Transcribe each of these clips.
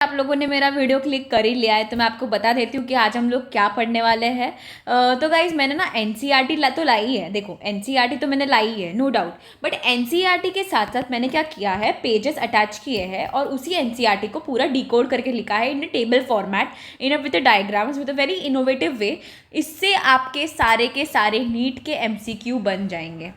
आप लोगों ने मेरा वीडियो क्लिक कर ही लिया है तो मैं आपको बता देती हूँ कि आज हम लोग क्या पढ़ने वाले हैं। तो गाइज मैंने ना एनसीईआरटी तो लाई है। देखो एनसीईआरटी तो मैंने लाई है नो डाउट, बट एनसीईआरटी के साथ साथ मैंने क्या किया है, पेजेस अटैच किए हैं और उसी एनसीईआरटी को पूरा डिकोड करके लिखा है in a table format, in with diagrams with a very innovative way. इससे आपके सारे नीट के एमसीक्यू बन जाएंगे।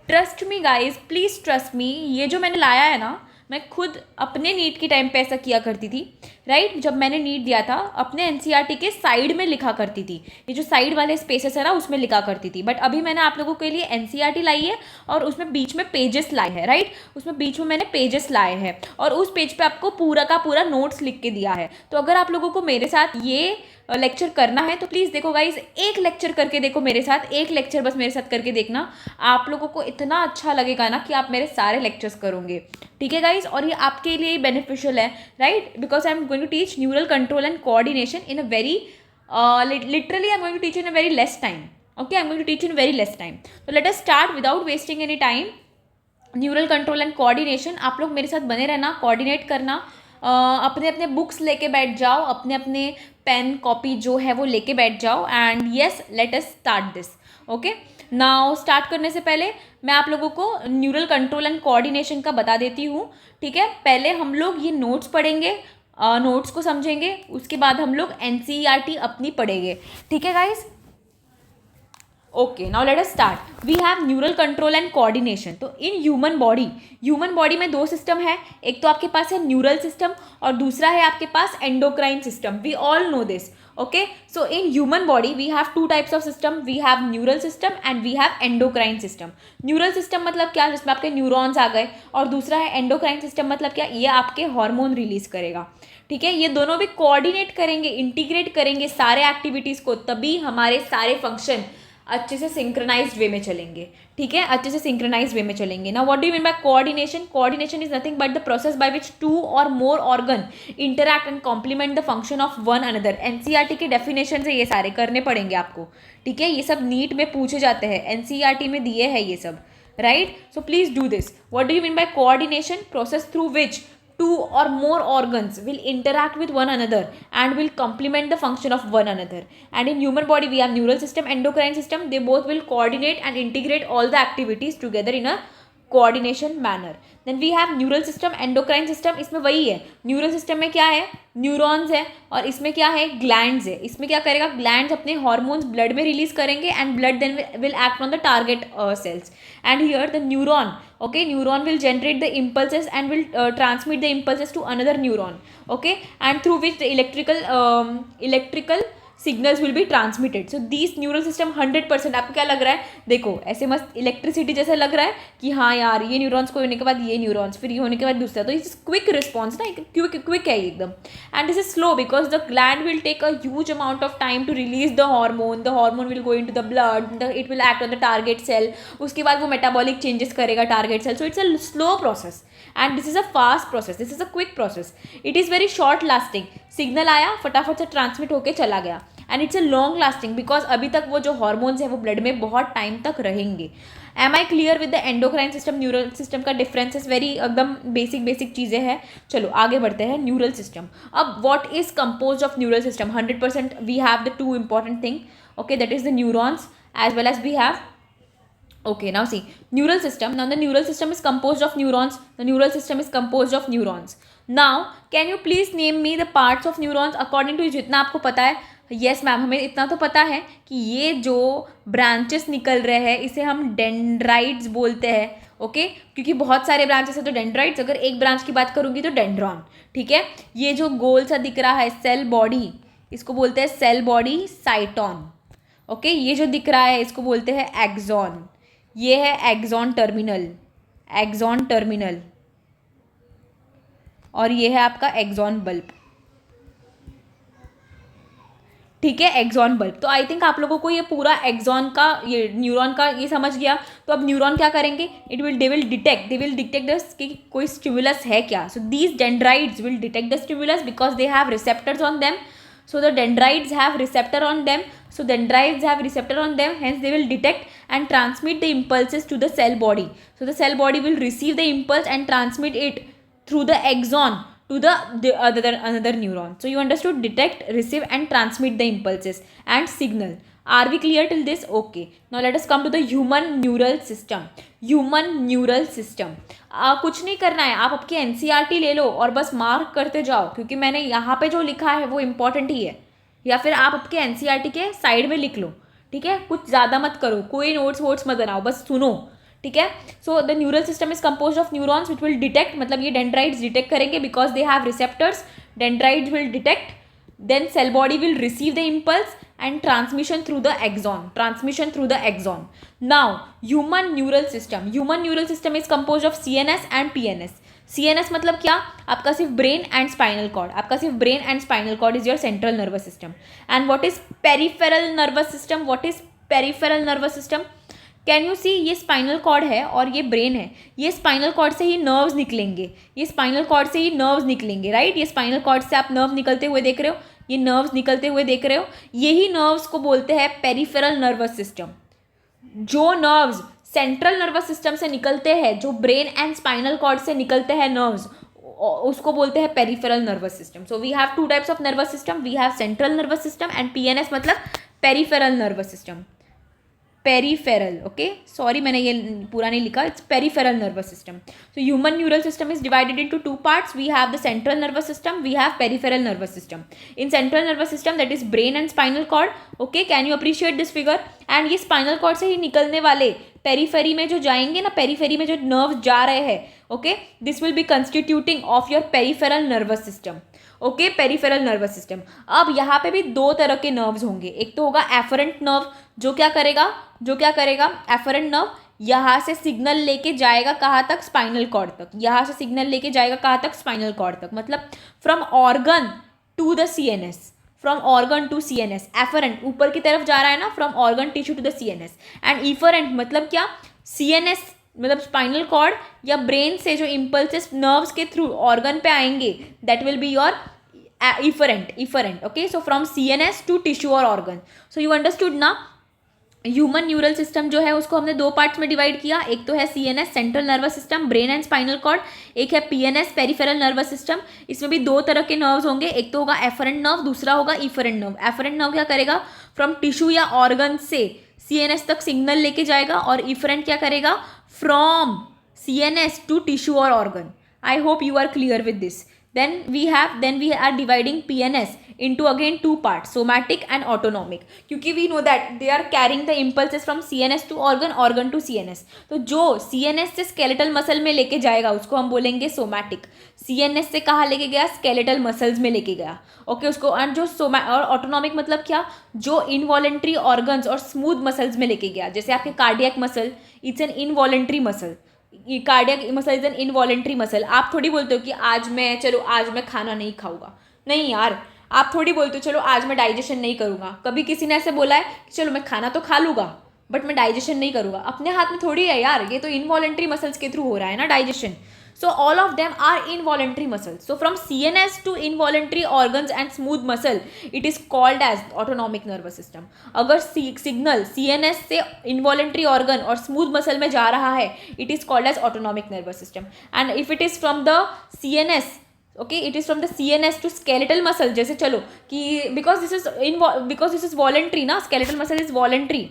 Trust me guys, please trust me. ये जो मैंने लाया है ना, मैं खुद अपने नीट के टाइम पे ऐसा किया करती थी। राइट, जब मैंने नीट दिया था अपने एनसीईआरटी के साइड में लिखा करती थी। ये जो साइड वाले स्पेसेस है ना, उसमें लिखा करती थी। बट अभी मैंने आप लोगों के लिए एनसीईआरटी लाई है और उसमें बीच में पेजेस लाए हैं। राइट, उसमें बीच में मैंने पेजेस लाए हैं और उस पेज पे आपको पूरा का पूरा नोट्स लिख के दिया है। तो अगर आप लोगों को मेरे साथ ये लेक्चर करना है तो प्लीज़ देखो गाइज, एक लेक्चर करके देखो मेरे साथ, एक लेक्चर बस मेरे साथ करके देखना। आप लोगों को इतना अच्छा लगेगा ना कि आप मेरे सारे लेक्चर्स करोगे। ठीक है गाइज, और ये आपके लिए बेनिफिशियल है। Right, because I am going to teach neural control and coordination in a very literally I am going to teach in a very less time. Okay, I am going to teach in very less time. तो let us start without wasting any time. Neural control and coordination, आप लोग मेरे साथ बने रहना, coordinate करना। अपने अपने बुक्स लेके बैठ जाओ, अपने अपने पेन कॉपी जो है वो लेके बैठ जाओ। And yes, late us start this. Okay, now start करने से पहले मैं आप लोगों को न्यूरल कंट्रोल एंड कोऑर्डिनेशन का बता देती हूँ। ठीक है, पहले हम लोग ये नोट्स पढ़ेंगे, नोट्स को समझेंगे, उसके बाद हम लोग एनसीईआरटी अपनी पढ़ेंगे। ठीक है guys, okay, now let us start. We have neural control and coordination. तो इन ह्यूमन बॉडी में दो सिस्टम है। एक तो आपके पास है न्यूरल सिस्टम और दूसरा है आपके पास endocrine system. We all know this. Okay, so in human body we have two types of system. We have neural system and we have endocrine system. Neural system मतलब क्या, जिसमें आपके न्यूरॉन्स आ गए, और दूसरा है एंडोक्राइन सिस्टम मतलब क्या, ये आपके हार्मोन रिलीज करेगा। ठीक है, ये दोनों भी कोऑर्डिनेट करेंगे, इंटीग्रेट करेंगे सारे एक्टिविटीज़ को, तभी हमारे सारे फंक्शन अच्छे से सिंक्रोनाइज्ड वे में चलेंगे। ठीक है, अच्छे से सिंक्रोनाइज्ड वे में चलेंगे। ना what do you mean by coordination? Coordination is nothing but the process by which two और more organ interact and complement the function of one another. NCERT के डेफिनेशन से ये सारे करने पड़ेंगे आपको। ठीक है, ये सब नीट में पूछे जाते हैं, एनसीईआरटी में दिए हैं ये सब। Right, so please do this. What do you mean by coordination? Process through which two or more organs will interact with one another and will complement the function of one another. And in human body we have neural system, endocrine system. They both will coordinate and integrate all the activities together in a coordination manner. Then we have neural system, endocrine system. इसमें वही है, neural system में क्या है, neurons है, और इसमें क्या है, ग्लैंड्स है। इसमें क्या करेगा, ग्लैंड्स अपने हार्मोन्स ब्लड में रिलीज करेंगे and blood then will act on the target cells. And here the neuron, okay, neuron will generate the impulses and will transmit the impulses to another neuron. Okay, and through which the electrical signals will be transmitted. So this neural system 100%। आपको क्या लग रहा है, देखो ऐसे मस्त electricity जैसे लग रहा है कि हाँ यार, ये न्यूरॉन्स को होने के बाद ये न्यूरॉन्स, फिर ये होने के बाद दूसरा। तो इस क्विक रिस्पॉन्स ना, क्विक है एकदम। And this is slow because the gland will take a huge amount of time to release the hormone will go into the blood, it will act on the target cell, उसके बाद वो metabolic changes करेगा target cell. So it's a slow process and this is a fast process, this is a quick process. It is very short lasting. Signal आया, फटाफट से transmit होकर चला गया। And it's a long lasting because अभी तक वो जो हॉर्मोन्स है वो ब्लड में बहुत टाइम तक रहेंगे। Am I clear with the endocrine system neural system का डिफरेंसेस? वेरी एकदम बेसिक चीज़ें हैं। चलो आगे बढ़ते हैं। न्यूरल सिस्टम, अब what is compose of neural system? 100% we have the two important thing, okay, that is the neurons as well as we have, okay, now see, neural system. Now the neural system is composed of neurons. The neural system is composed of neurons. Now can you please name me the parts of neurons according to जितना आपको पता है? yes ma'am, हमें इतना तो पता है कि ये जो ब्रांचेस निकल रहे हैं इसे हम डेंड्राइट्स बोलते हैं। ओके, क्योंकि बहुत सारे ब्रांचेस है तो डेंड्राइट्स। अगर एक ब्रांच की बात करूँगी तो डेंड्रॉन। ठीक है, ये जो गोल सा दिख रहा है सेल बॉडी, इसको बोलते हैं सेल बॉडी साइटॉन। ओके, ये जो दिख रहा है इसको बोलते हैं एक्सॉन। ये है एक्सॉन टर्मिनल, एक्सॉन टर्मिनल, और ये है आपका एक्सॉन बल्ब। ठीक है, एक्सॉन बल्ब। तो आई थिंक आप लोगों को ये पूरा एक्सॉन का, ये न्यूरॉन का ये समझ गया। तो अब न्यूरॉन क्या करेंगे, दे विल डिटेक्ट दस कि कोई स्टिमुलस है क्या। So these dendrites will detect the stimulus because they have receptors on them. So the dendrites have receptor on them. So dendrites have receptor on them. Hence they will detect and transmit the impulses to the cell body. So the cell body will receive the impulse and transmit it through the axon to the other another neuron. So you understood detect, receive and transmit the impulses and signal. Are we clear till this? Okay. Now let us come to the human neural system. Human neural system कुछ नहीं करना है, आप आपकी NCERT ले लो और बस mark करते जाओ, क्योंकि मैंने यहाँ पे जो लिखा है वो इंपॉर्टेंट ही है, या फिर आप आपके एनसीईआरटी के साइड में लिख लो, ठीक है। कुछ ज़्यादा मत करो, कोई नोट्स वोट्स मत बनाओ, बस सुनो, ठीक है। So the neural system is compose of neurons which will detect, मतलब ये डेंड्राइट्स डिटेक्ट करेंगे because they have receptors, dendrites will detect, then cell body will receive the impulse and transmission through the axon. Now human neural system is composed of CNS and PNS. CNS मतलब क्या, आपका सिर्फ brain and spinal cord, आपका सिर्फ brain and spinal cord is your central nervous system. And what is peripheral nervous system? Can you see, ये spinal cord है और ये ब्रेन है, ये स्पाइनल कॉर्ड से ही नर्व्स निकलेंगे, राइट। ये स्पाइनल कॉर्ड से आप नर्व निकलते हुए देख रहे हो, ये नर्व्स निकलते हुए देख रहे हो, यही नर्व्स को बोलते हैं पेरिफेरल नर्वस सिस्टम. जो नर्व्स सेंट्रल नर्वस सिस्टम से निकलते हैं, जो ब्रेन एंड स्पाइनल कॉर्ड से निकलते हैं नर्व्स, उसको बोलते हैं peripheral nervous system. So we have two types of nervous system, we have central nervous system and PNS मतलब peripheral nervous system. Peripheral, okay, sorry मैंने ये पूरा नहीं लिखा, it's peripheral nervous system. So human neural system is divided into two parts. We have the central nervous system, we have peripheral nervous system. In central nervous system that is brain and spinal cord, okay, can you appreciate this figure? And ये spinal cord से ही निकलने वाले periphery में जो जाएंगे ना, periphery में जो नर्व जा रहे हैं, okay, this will B constituting of your peripheral nervous system. Okay, peripheral nervous system. अब यहाँ पे भी दो तरह के नर्व्स होंगे. एक तो होगा एफरेंट नर्व, जो क्या करेगा एफरेंट नर्व यहाँ से सिग्नल लेके जाएगा कहाँ तक? स्पाइनल कॉर्ड तक. यहाँ से सिग्नल लेके जाएगा कहाँ तक? स्पाइनल कॉर्ड तक. मतलब from organ to the CNS, from organ to CNS. Afferent ऊपर की तरफ जा रहा है ना, from organ tissue to the CNS. And efferent मतलब क्या? CNS मतलब स्पाइनल कॉर्ड या ब्रेन से जो इम्पल्सेस नर्व्स के थ्रू ऑर्गन पे आएंगे, that will be your efferent. Okay, so from CNS to tissue और ऑर्गन. सो यू अंडरस्टूड ना. ह्यूमन न्यूरल सिस्टम जो है उसको हमने दो पार्ट्स में डिवाइड किया. एक तो है CNS central nervous system, brain and spinal cord. एक है PNS पेरिफेरल नर्वस सिस्टम. इसमें भी दो तरह के नर्व्स होंगे. एक तो होगा एफरेंट नर्व, दूसरा होगा इफरेंट नर्व. एफरेंट नर्व क्या करेगा? फ्रॉम टिश्यू या ऑर्गन से CNS तक सिग्नल लेके जाएगा. और इफरेंट क्या करेगा? फ्रॉम CNS टू टिश्यू और organ. I hope you are clear with this. Then we are dividing PNS into again two parts, somatic and autonomic. क्योंकि we know that they are carrying the impulses from CNS to organ to CNS. तो जो CNS से skeletal muscle में लेके जाएगा उसको हम बोलेंगे somatic. CNS से कहाँ लेके गया? skeletal muscles में लेके गया. ओके, उसको. और जो और autonomic मतलब क्या? जो involuntary organs और smooth muscles में लेके गया. जैसे आपके cardiac muscle, it's an involuntary muscle. Cardiac muscle is an involuntary muscle. आप थोड़ी बोलते हो कि आज मैं खाना नहीं खाऊंगा. नहीं यार, आप थोड़ी बोलते हो चलो आज मैं डाइजेशन नहीं करूँगा. कभी किसी ने ऐसे बोला है कि चलो मैं खाना तो खा लूँगा बट मैं डाइजेशन नहीं करूँगा? अपने हाथ में थोड़ी है यार, ये तो इनवॉलेंट्री मसल्स के थ्रू हो रहा है ना digestion. So all of them are involuntary muscles. So from CNS to involuntary organs and smooth muscle, it is called as autonomic nervous system. अगर सिग्नल CNS से involuntary organ और smooth muscle में जा रहा है, it is called as autonomic nervous system. And if it is from the CNS, okay, it is from the CNS to skeletal muscle. जैसे चलो कि because this is voluntary ना, skeletal muscle is voluntary.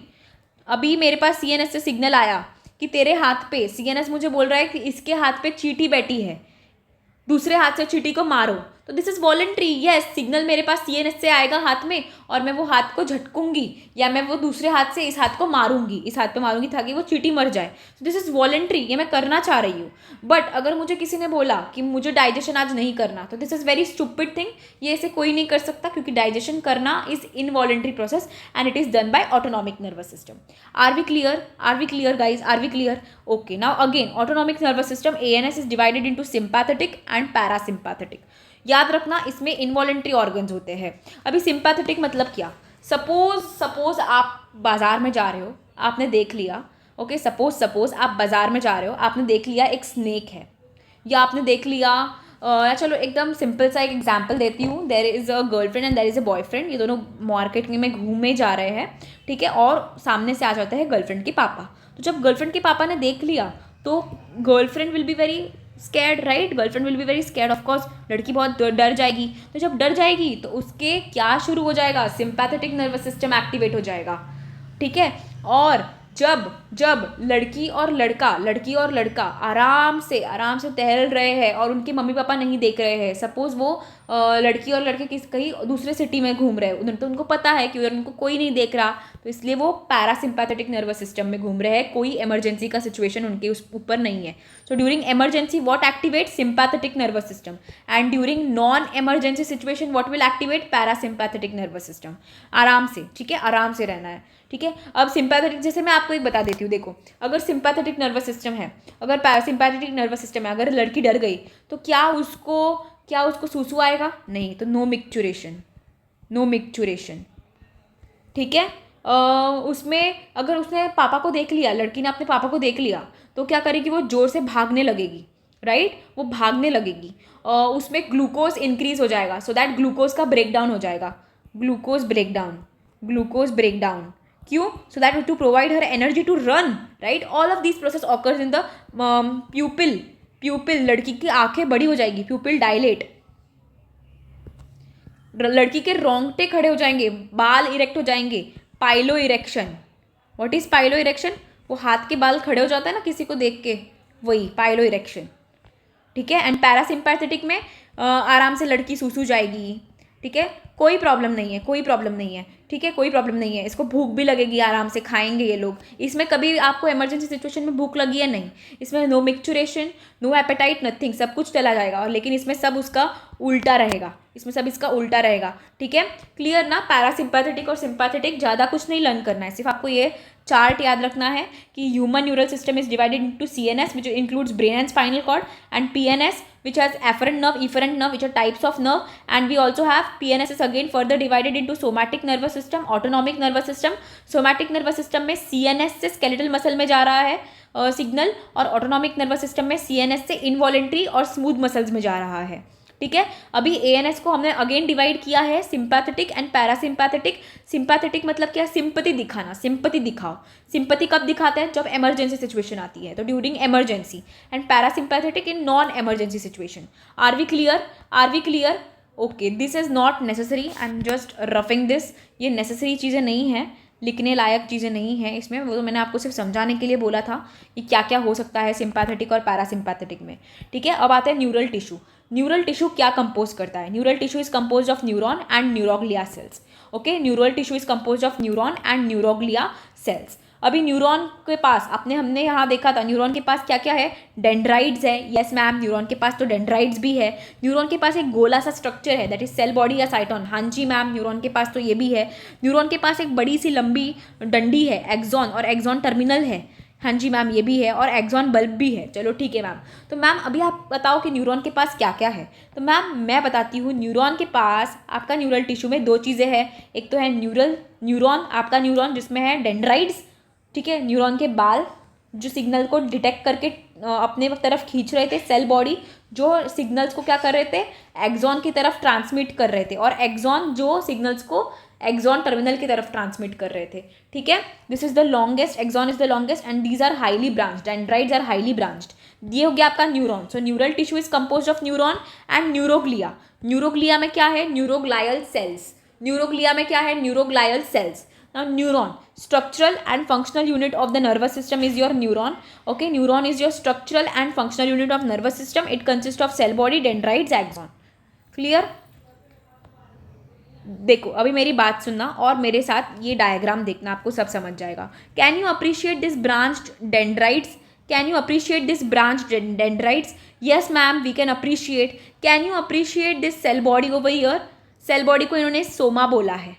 अभी मेरे पास CNS से signal आया कि तेरे हाथ पे, CNS मुझे बोल रहा है कि इसके हाथ पे चींटी बैठी है, दूसरे हाथ से चींटी को मारो. तो this is voluntary. Yes, signal मेरे पास CNS से आएगा हाथ में और मैं वो हाथ को झटकूंगी या मैं वो दूसरे हाथ से इस हाथ को मारूंगी, इस हाथ पे मारूंगी ताकि वो चींटी मर जाए. तो दिस इज वॉलेंट्री, ये मैं करना चाह रही हूँ. बट अगर मुझे किसी ने बोला कि मुझे डाइजेशन आज नहीं करना, तो this is very stupid thing. ये ऐसे कोई नहीं कर सकता क्योंकि डाइजेशन करना is involuntary process and it is done by autonomic nervous system. Are we clear guys? Are we clear? Okay, now again autonomic nervous system ANS is divided into sympathetic and parasympathetic. याद रखना, इसमें involuntary organs होते हैं. अभी sympathetic मतलब क्या? Suppose आप बाजार में जा रहे हो, आपने देख लिया, ओके, सपोज आप बाजार में जा रहे हो, आपने देख लिया एक स्नेक है, या आपने देख लिया चलो एकदम सिंपल सा एक एग्जांपल देती हूँ. There is a girlfriend and there is a boyfriend. ये दोनों मार्केट में घूमे जा रहे हैं, ठीक है, और सामने से आ जाते हैं गर्लफ्रेंड के पापा. तो जब गर्लफ्रेंड के पापा ने देख लिया तो girlfriend will be very scared, right? Girlfriend will be very scared of course, लड़की बहुत डर जाएगी। तो जब डर जाएगी तो उसके क्या शुरू हो जाएगा, सिंपैथेटिक नर्वस सिस्टम एक्टिवेट हो जाएगा, ठीक है। और जब जब लड़की और लड़का आराम से टहल रहे हैं और उनके मम्मी पापा नहीं देख रहे हैं, सपोज वो लड़की और लड़के कहीं दूसरे सिटी में घूम रहे हैं, उधर तो उनको पता है कि उधर उनको कोई नहीं देख रहा, तो इसलिए वो पैरासिम्पैथेटिक नर्वस सिस्टम में घूम रहे हैं, कोई इमरजेंसी का सिचुएशन उनके उस ऊपर नहीं है। So during emergency what activate, sympathetic nervous system, and during non emergency situation what will activate, parasympathetic nervous system. आराम से, ठीक है, आराम से रहना है, ठीक है। अब सिंपैथेटिक, जैसे मैं आपको एक बता देती हूँ, देखो अगर सिंपैथेटिक नर्वस सिस्टम है, अगर पैरासिम्पैथेटिक नर्वस सिस्टम है, अगर लड़की डर गई तो क्या उसको सूसू आएगा? नहीं, तो नो मिक्चुरेशन, ठीक है। उसमें अगर उसने पापा को देख लिया, लड़की ने अपने पापा को देख लिया, तो क्या करेगी, वो जोर से भागने लगेगी, राइट? वो भागने लगेगी, उसमें ग्लूकोज इंक्रीज हो जाएगा, सो दैट ग्लूकोज का ब्रेकडाउन हो जाएगा, ग्लूकोज ब्रेकडाउन। क्यों? So that to provide her energy to run, right? All of this process occurs in the pupil. लड़की की आंखें बड़ी हो जाएगी, प्यूपिल डायलेट, लड़की के रोंगटे खड़े हो जाएंगे, बाल इरेक्ट हो जाएंगे, pilo erection. What is pilo erection? वो हाथ के बाल खड़े हो जाता है ना किसी को देख के, वही पाइलो इरेक्शन, ठीक है। एंड पैरासिम्पैथेटिक में आराम से लड़की सूसू जाएगी, ठीक है, कोई प्रॉब्लम नहीं है, ठीक है, कोई प्रॉब्लम नहीं है। इसको भूख भी लगेगी, आराम से खाएंगे ये लोग। इसमें कभी आपको इमरजेंसी सिचुएशन में भूख लगी है? नहीं। इसमें no micturition, no appetite, nothing, सब कुछ चला जाएगा, और लेकिन इसमें सब उसका उल्टा रहेगा, ठीक है। क्लियर ना? पैरासिम्पैथेटिक और सिंपैथेटिक, ज़्यादा कुछ नहीं लर्न करना है, सिर्फ आपको ये चार्ट याद रखना है कि human neural system is divided into CNS which includes brain and spinal cord, and PNS which has afferent nerve, efferent nerve, which are types of nerve, and we also have PNS is again further divided into somatic nervous system, autonomic nervous system। somatic nervous system में CNS से skeletal muscle में जा रहा है signal, और autonomic nervous system में CNS से involuntary और स्मूथ मसल्स में जा रहा है, ठीक है। अभी ANS को हमने अगेन डिवाइड किया है सिंपैथेटिक एंड पैरासिम्पैथेटिक। सिंपैथेटिक मतलब क्या? सिंपैथी दिखाना, सिंपैथी दिखाओ। सिंपैथी कब दिखाते हैं? जब इमरजेंसी सिचुएशन आती है, तो during emergency. And parasympathetic in non emergency situation. Are we clear? Okay, this is not necessary, I am just roughing this. ये नेसेसरी चीज़ें नहीं हैं, लिखने लायक चीज़ें नहीं हैं इसमें, वो तो मैंने आपको सिर्फ समझाने के लिए बोला था कि क्या क्या हो सकता है सिंपैथेटिक और पैरासिम्पैथेटिक में, ठीक है। अब आते हैं न्यूरल टिश्यू। न्यूरल टिश्यू क्या कंपोज करता है? Neural tissue is compose of neuron and neuroglia cells, okay. Neural tissue is compose of neuron and neuroglia cells. अभी न्यूरॉन के पास हमने यहाँ देखा था, न्यूरॉन के पास क्या क्या है? डेंड्राइड्स है, यस मैम, न्यूरॉन के पास तो डेंड्राइड्स भी है। न्यूरॉन के पास एक गोला सा स्ट्रक्चर है, दैट इज सेल बॉडी या साइटोन, हाँ जी मैम, न्यूरॉन के पास तो ये भी है। न्यूरॉन के पास एक बड़ी सी लंबी डंडी है, एक्सॉन, और एक्सॉन टर्मिनल है, हाँ जी मैम, ये भी है, और एक्सॉन बल्ब भी है। चलो ठीक है मैम। तो मैम अभी आप बताओ कि न्यूरॉन के पास क्या क्या है। तो मैम मैं बताती हूँ, न्यूरॉन के पास आपका न्यूरल टिश्यू में दो चीज़ें हैं। एक तो है न्यूरॉन, आपका न्यूरॉन जिसमें है डेंड्राइड्स, ठीक है, न्यूरॉन के बाल जो सिग्नल को डिटेक्ट करके अपने तरफ खींच रहे थे, सेल बॉडी जो सिग्नल्स को क्या कर रहे थे? एक्सॉन की तरफ ट्रांसमिट कर रहे थे, और एक्सॉन जो सिग्नल्स को एक्सॉन टर्मिनल की तरफ ट्रांसमिट कर रहे थे, ठीक है। This is the longest, axon is the longest, and these are highly branched, dendrites are highly branched. ये हो गया आपका neuron. So neural tissue is composed of neuron and neuroglia. Neuroglia में क्या है? Neuroglial cells. न्यूरोग्लिया में क्या है? Neuroglial cells. Now neuron, structural and functional unit of the nervous system is your neuron. Okay, neuron is your structural and functional unit of nervous system. It consists of cell body, dendrites, axon. Clear? देखो अभी मेरी बात सुनना और मेरे साथ ये diagram देखना, आपको सब समझ जाएगा। Can you appreciate this branched dendrites? Can you appreciate this branched dendrites? Yes ma'am, we can appreciate. Can you appreciate this cell body over here? Cell body को इन्होंने सोमा बोला है,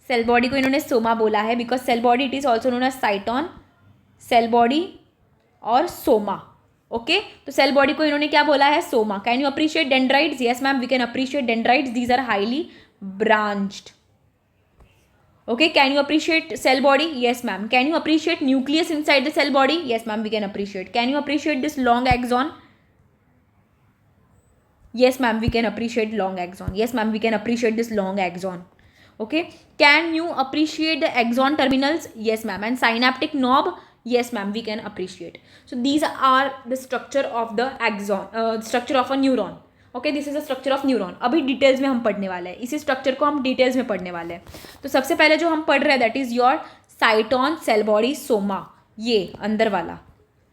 सेल बॉडी को इन्होंने सोमा बोला है, because cell body it is also known as cyton, cell body और soma, okay. तो सेल बॉडी को इन्होंने क्या बोला है? Soma. Can you appreciate dendrites? Yes ma'am, we can appreciate dendrites, these are highly branched, okay. Can you appreciate cell body? Yes ma'am. Can you appreciate nucleus inside the cell body? Yes ma'am, we can appreciate. Can you appreciate this long axon? yes ma'am, we can appreciate long axon. Yes ma'am, we can appreciate this long axon. Okay, can you appreciate the axon terminals? Yes ma'am. And synaptic knob? Yes ma'am, we can appreciate. So these are the structure of the axon, structure of a neuron. Okay, this is the structure of neuron. अभी details में हम पढ़ने वाले हैं, इसी structure को हम details में पढ़ने वाले हैं. तो सबसे पहले जो हम पढ़ रहे हैं that is your cyton cell body soma. ये अंदर वाला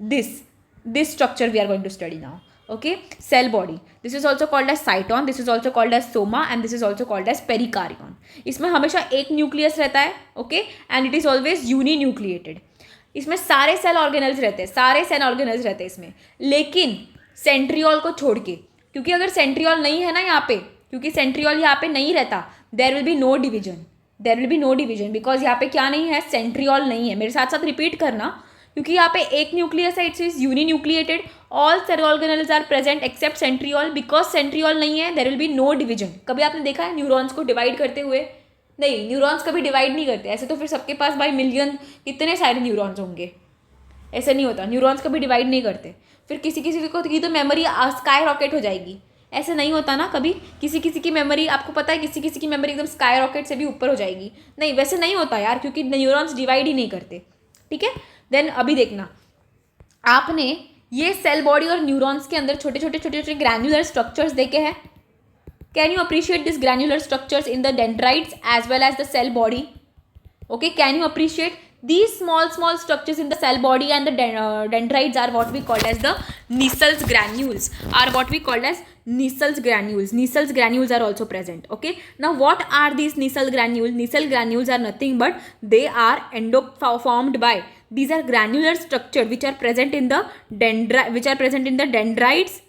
this structure we are going to study now. Okay, cell body, this is also called as cyton, this is also called as soma and this is also called as perikaryon. इसमें हमेशा एक nucleus रहता है. Okay, and it is always uninucleated. इसमें सारे cell organelles रहते हैं, इसमें, लेकिन सेंट्रियोल को छोड़ के, क्योंकि अगर सेंट्रियोल नहीं है ना यहाँ पे, क्योंकि सेंट्रियोल यहाँ पे नहीं रहता, there will be no division, because यहाँ पे क्या नहीं है, सेंट्रियोल नहीं है. मेरे साथ साथ रिपीट करना, क्योंकि यहाँ पे एक न्यूक्लियस है, it's is uninucleated. All cell organelles are present except centriole. Because centriole नहीं है, there will be no division. कभी आपने देखा है न्यूरॉन्स को डिवाइड करते हुए? नहीं, न्यूरॉन्स कभी डिवाइड नहीं करते. ऐसे तो फिर सबके पास बाई मिलियन कितने सारे न्यूरॉन्स होंगे. ऐसा नहीं होता, न्यूरॉन्स कभी डिवाइड नहीं करते. फिर किसी को की तो मेमोरी स्काई रॉकेट हो जाएगी. ऐसे नहीं होता ना कभी. किसी की मेमोरी, आपको पता है, किसी की मेमोरी एकदम स्काई रॉकेट से भी ऊपर हो जाएगी. नहीं, वैसे नहीं होता यार, क्योंकि न्यूरॉन्स डिवाइड ही नहीं करते. ठीक है, देन अभी देखना, आपने ये सेल बॉडी और न्यूरॉन्स के अंदर छोटे छोटे ग्रैन्युलर स्ट्रक्चर्स देखे हैं. Can you appreciate this granular structures in the dendrites as well as the cell body? Okay, can you appreciate these small structures in the cell body and the dendrites are what we called as the Nissel's granules, Nissel's granules are also present. Okay, now what are these Nissel granules? Nissel granules are nothing but they are formed by, these are granular structure which are present in the dendrites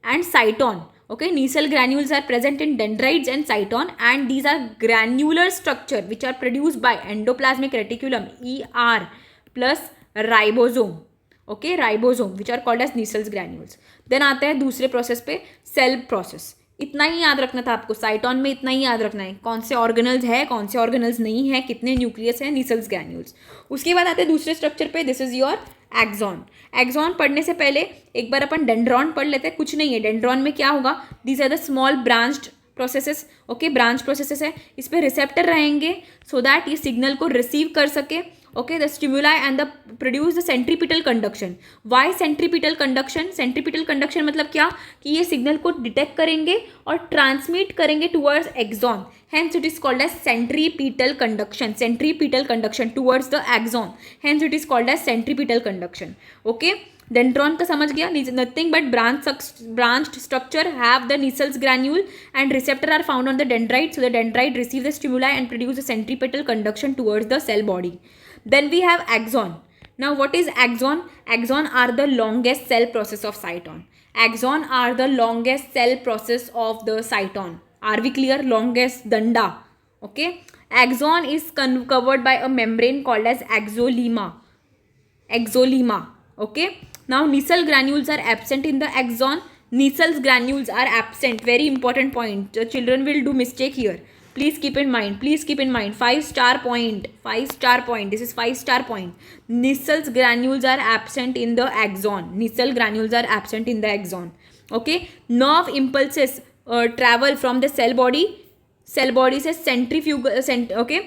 and cyton. Okay, Nissel granules are present in dendrites and cyton, and these are granular structure which are produced by endoplasmic reticulum, ER, plus ribosome. Okay, ribosome which are called as Nissel's granules. Then आते हैं दूसरे process पे, cell process. इतना ही याद रखना था आपको, साइटोन में इतना ही याद रखना है, कौन से ऑर्गेनल्स है, कौन से ऑर्गेनल्स नहीं है, कितने न्यूक्लियस है, Nissel's granules. उसके बाद आते हैं दूसरे स्ट्रक्चर पे, this is your axon. Axon पढ़ने से पहले एक बार अपन डेंड्रॉन पढ़ लेते हैं. कुछ नहीं है, डेंड्रॉन में क्या होगा, these are the small branched processes. Okay, branch processes है, इस पर रिसेप्टर रहेंगे सो दैट ये सिग्नल को रिसीव कर सके. Okay, the stimuli and the produce the centripetal conduction. Why centripetal conduction? Centripetal conduction मतलब क्या, कि ये सिग्नल को डिटेक्ट करेंगे और ट्रांसमिट करेंगे towards axon. Hence it is called as centripetal conduction towards the axon. Hence it is called as centripetal conduction. Okay, dendron का समझ गया, nothing but branched structure have the Nissel's granule and receptor are found on the dendrite. So the dendrite receive the stimuli and produce the centripetal conduction towards the cell body. Then we have axon. Now what is axon? Axon are the longest cell process of cyton. Axon are the longest cell process of the cyton. Are we clear? Longest danda. Okay, axon is covered by a membrane called as axolemma. Okay, now Nissel granules are absent in the axon. Nissel's granules are absent. Very important point. The children will do mistake here. Please keep in mind. 5-star point. This is 5-star point. Nissel's granules are absent in the axon. Nissel granules are absent in the axon. Okay, nerve impulses travel from the cell body से centrifugal, okay,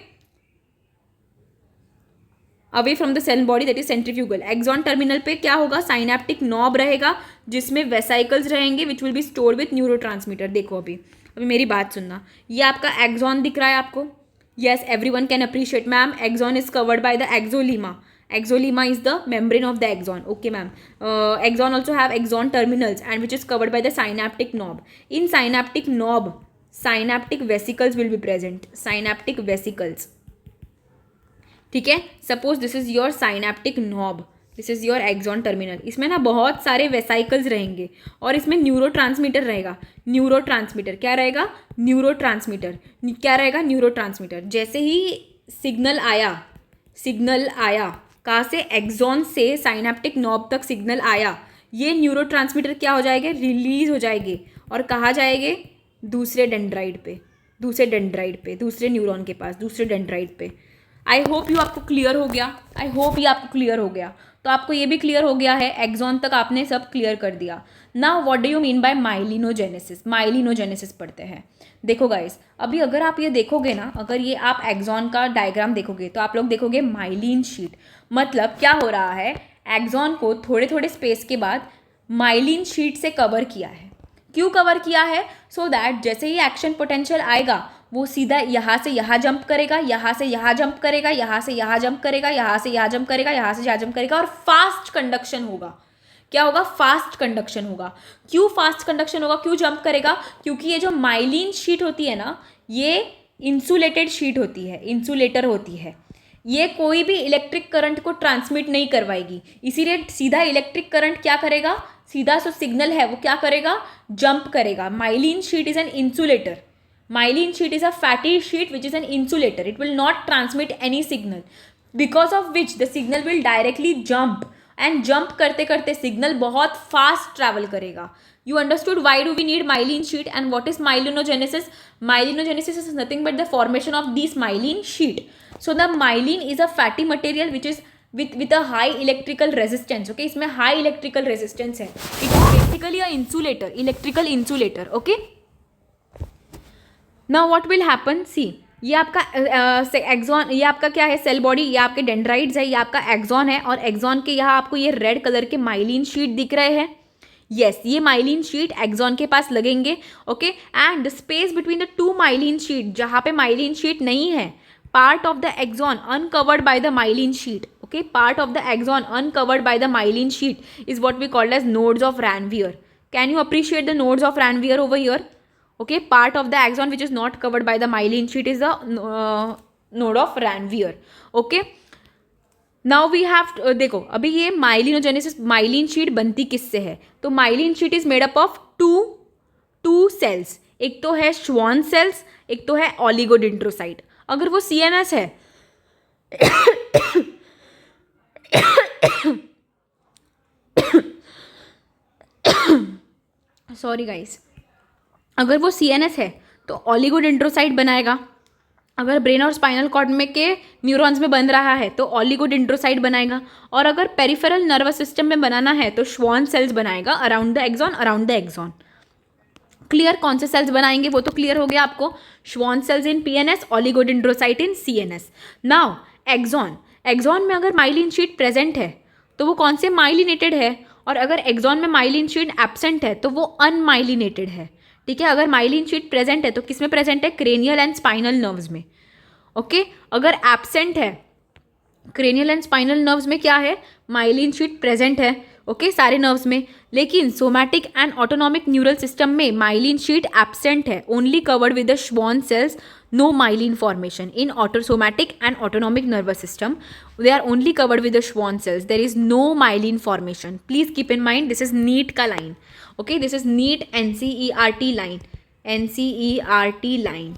away from the cell body, that is centrifugal. Axon terminal पे क्या होगा, synaptic knob रहेगा जिसमें vesicles रहेंगे which will be stored with neurotransmitter. देखो अभी मेरी बात सुनना, ये आपका एक्सॉन दिख रहा है आपको. Yes, everyone can appreciate. Ma'am, axon is covered by the axolemma. Axolemma is the membrane of the axon. Okay ma'am. Axon also have axon terminals and which is covered by the synaptic knob. In synaptic knob, synaptic vesicles will be present. Synaptic vesicles. ठीक है, suppose this is your synaptic knob, this is your axon terminal. इसमें ना बहुत सारे vesicles रहेंगे और इसमें neurotransmitter रहेगा. न्यूरोट्रांसमीटर क्या रहेगा, न्यूरोट्रांसमीटर क्या रहेगा, न्यूरोट्रांसमीटर. जैसे ही सिग्नल आया कहाँ से, एक्सॉन से साइनेप्टिक नॉब तक सिग्नल आया, ये न्यूरोट्रांसमीटर क्या हो जाएंगे, रिलीज हो जाएंगे और कहाँ जाएंगे, दूसरे डेंड्राइट पे, दूसरे न्यूरॉन के पास, दूसरे डेंड्राइट पे. आई होप ये आपको क्लियर हो गया. तो आपको ये भी क्लियर हो गया है, एक्सॉन तक आपने सब क्लियर कर दिया. Now what do you mean by myelinogenesis. Myelinogenesis पढ़ते हैं. देखो गाइस, अभी अगर आप ये देखोगे ना, अगर ये आप एक्सॉन का डायग्राम देखोगे तो आप लोग देखोगे माइलिन शीट. मतलब क्या हो रहा है, एक्सॉन को थोड़े थोड़े स्पेस के बाद माइलिन शीट से कवर किया है. क्यों कवर किया है? सो दैट जैसे ही एक्शन पोटेंशियल आएगा वो सीधा यहाँ से यहाँ जंप करेगा, यहाँ से यहाँ जंप करेगा, यहाँ से यहाँ जंप करेगा, यहाँ से यहाँ जंप करेगा, यहाँ से यहाँ जंप करेगा और फास्ट कंडक्शन होगा. क्या होगा? फास्ट कंडक्शन होगा. क्यों फास्ट कंडक्शन होगा, क्यों जंप करेगा? क्योंकि ये जो माइलिन शीट होती है ना, ये इंसुलेटेड शीट होती है, इंसुलेटर होती है. ये कोई भी इलेक्ट्रिक करंट को ट्रांसमिट नहीं करवाएगी, इसीलिए सीधा इलेक्ट्रिक करंट क्या करेगा, सीधा जो सिग्नल है वो क्या करेगा, जंप करेगा. Myelin sheath is an insulator. Myelin sheet is a fatty sheet which is an insulator. It will not transmit any signal, because of which the signal will directly jump, and jump करते करते signal बहुत fast travel करेगा. You understood why do we need myelin sheet and what is myelinogenesis? Myelinogenesis is nothing but the formation of this myelin sheet. So the myelin is a fatty material which is with a high electrical resistance. Okay, इसमें high electrical resistance है. It is basically a insulator, electrical insulator. Okay. Now what will happen, see ये आपका axon, ये आपका क्या है, cell body, ये आपके डेंड्राइट्स है, ये आपका एक्सॉन है, और एक्सॉन के यहाँ आपको ये रेड कलर के माइलिन शीट दिख रहे हैं. यस, ये माइलिन शीट एक्सॉन के पास लगेंगे. Okay, and the space between the two myelin sheath, जहाँ पे माइलिन शीट नहीं है, part of the axon uncovered by the myelin sheath. Okay, part of the axon uncovered by the myelin sheath is what we called as nodes of Ranvier. Can you appreciate the nodes of Ranvier over here? Okay, part of the axon which is not covered by the myelin sheet is the node of Ranvier. Okay, now we have देखो अभी ये माइलिनोजेनेसिस, myelin sheath बनती किससे है? तो myelin sheath is made up of two cells. एक तो है श्वान सेल्स, एक तो है ओलिगोडेंड्रोसाइट. अगर वो CNS है सॉरी गाइस, अगर वो CNS है तो ओलिगोडेंड्रोसाइट बनाएगा. अगर ब्रेन और स्पाइनल कॉर्ड में के न्यूरॉन्स में बन रहा है तो ओलिगोडेंड्रोसाइट बनाएगा. और अगर पेरिफेरल नर्वस सिस्टम में बनाना है तो श्वान सेल्स बनाएगा around the axon, around the axon. Clear? कौन से सेल्स बनाएंगे वो तो क्लियर हो गया आपको. श्वान cells in PNS, oligodendrocyte in CNS. Now axon, axon में अगर माइलिन शीट प्रेजेंट है तो वो कौन से माइलिनेटेड है, और अगर एक्सॉन में माइलिन शीट एब्सेंट है तो वो अनमाइलिनेटेड है. ठीक है, अगर माइलिन शीट प्रेजेंट है तो किस में प्रेजेंट है? क्रेनियल एंड स्पाइनल नर्व्स में. ओके, अगर एब्सेंट है क्रेनियल एंड स्पाइनल नर्व्स में क्या है? माइलिन शीट प्रेजेंट है. ओके, सारे नर्व्स में. लेकिन somatic and autonomic neural system में माइलिन शीट एब्सेंट है, only covered with the Schwann cells, no myelin formation. In autosomatic and autonomic nervous system they are only covered with the Schwann cells. There is no myelin formation. Please keep in mind, this is NEET ka line. Okay, this is NEET NCERT line. NCERT line.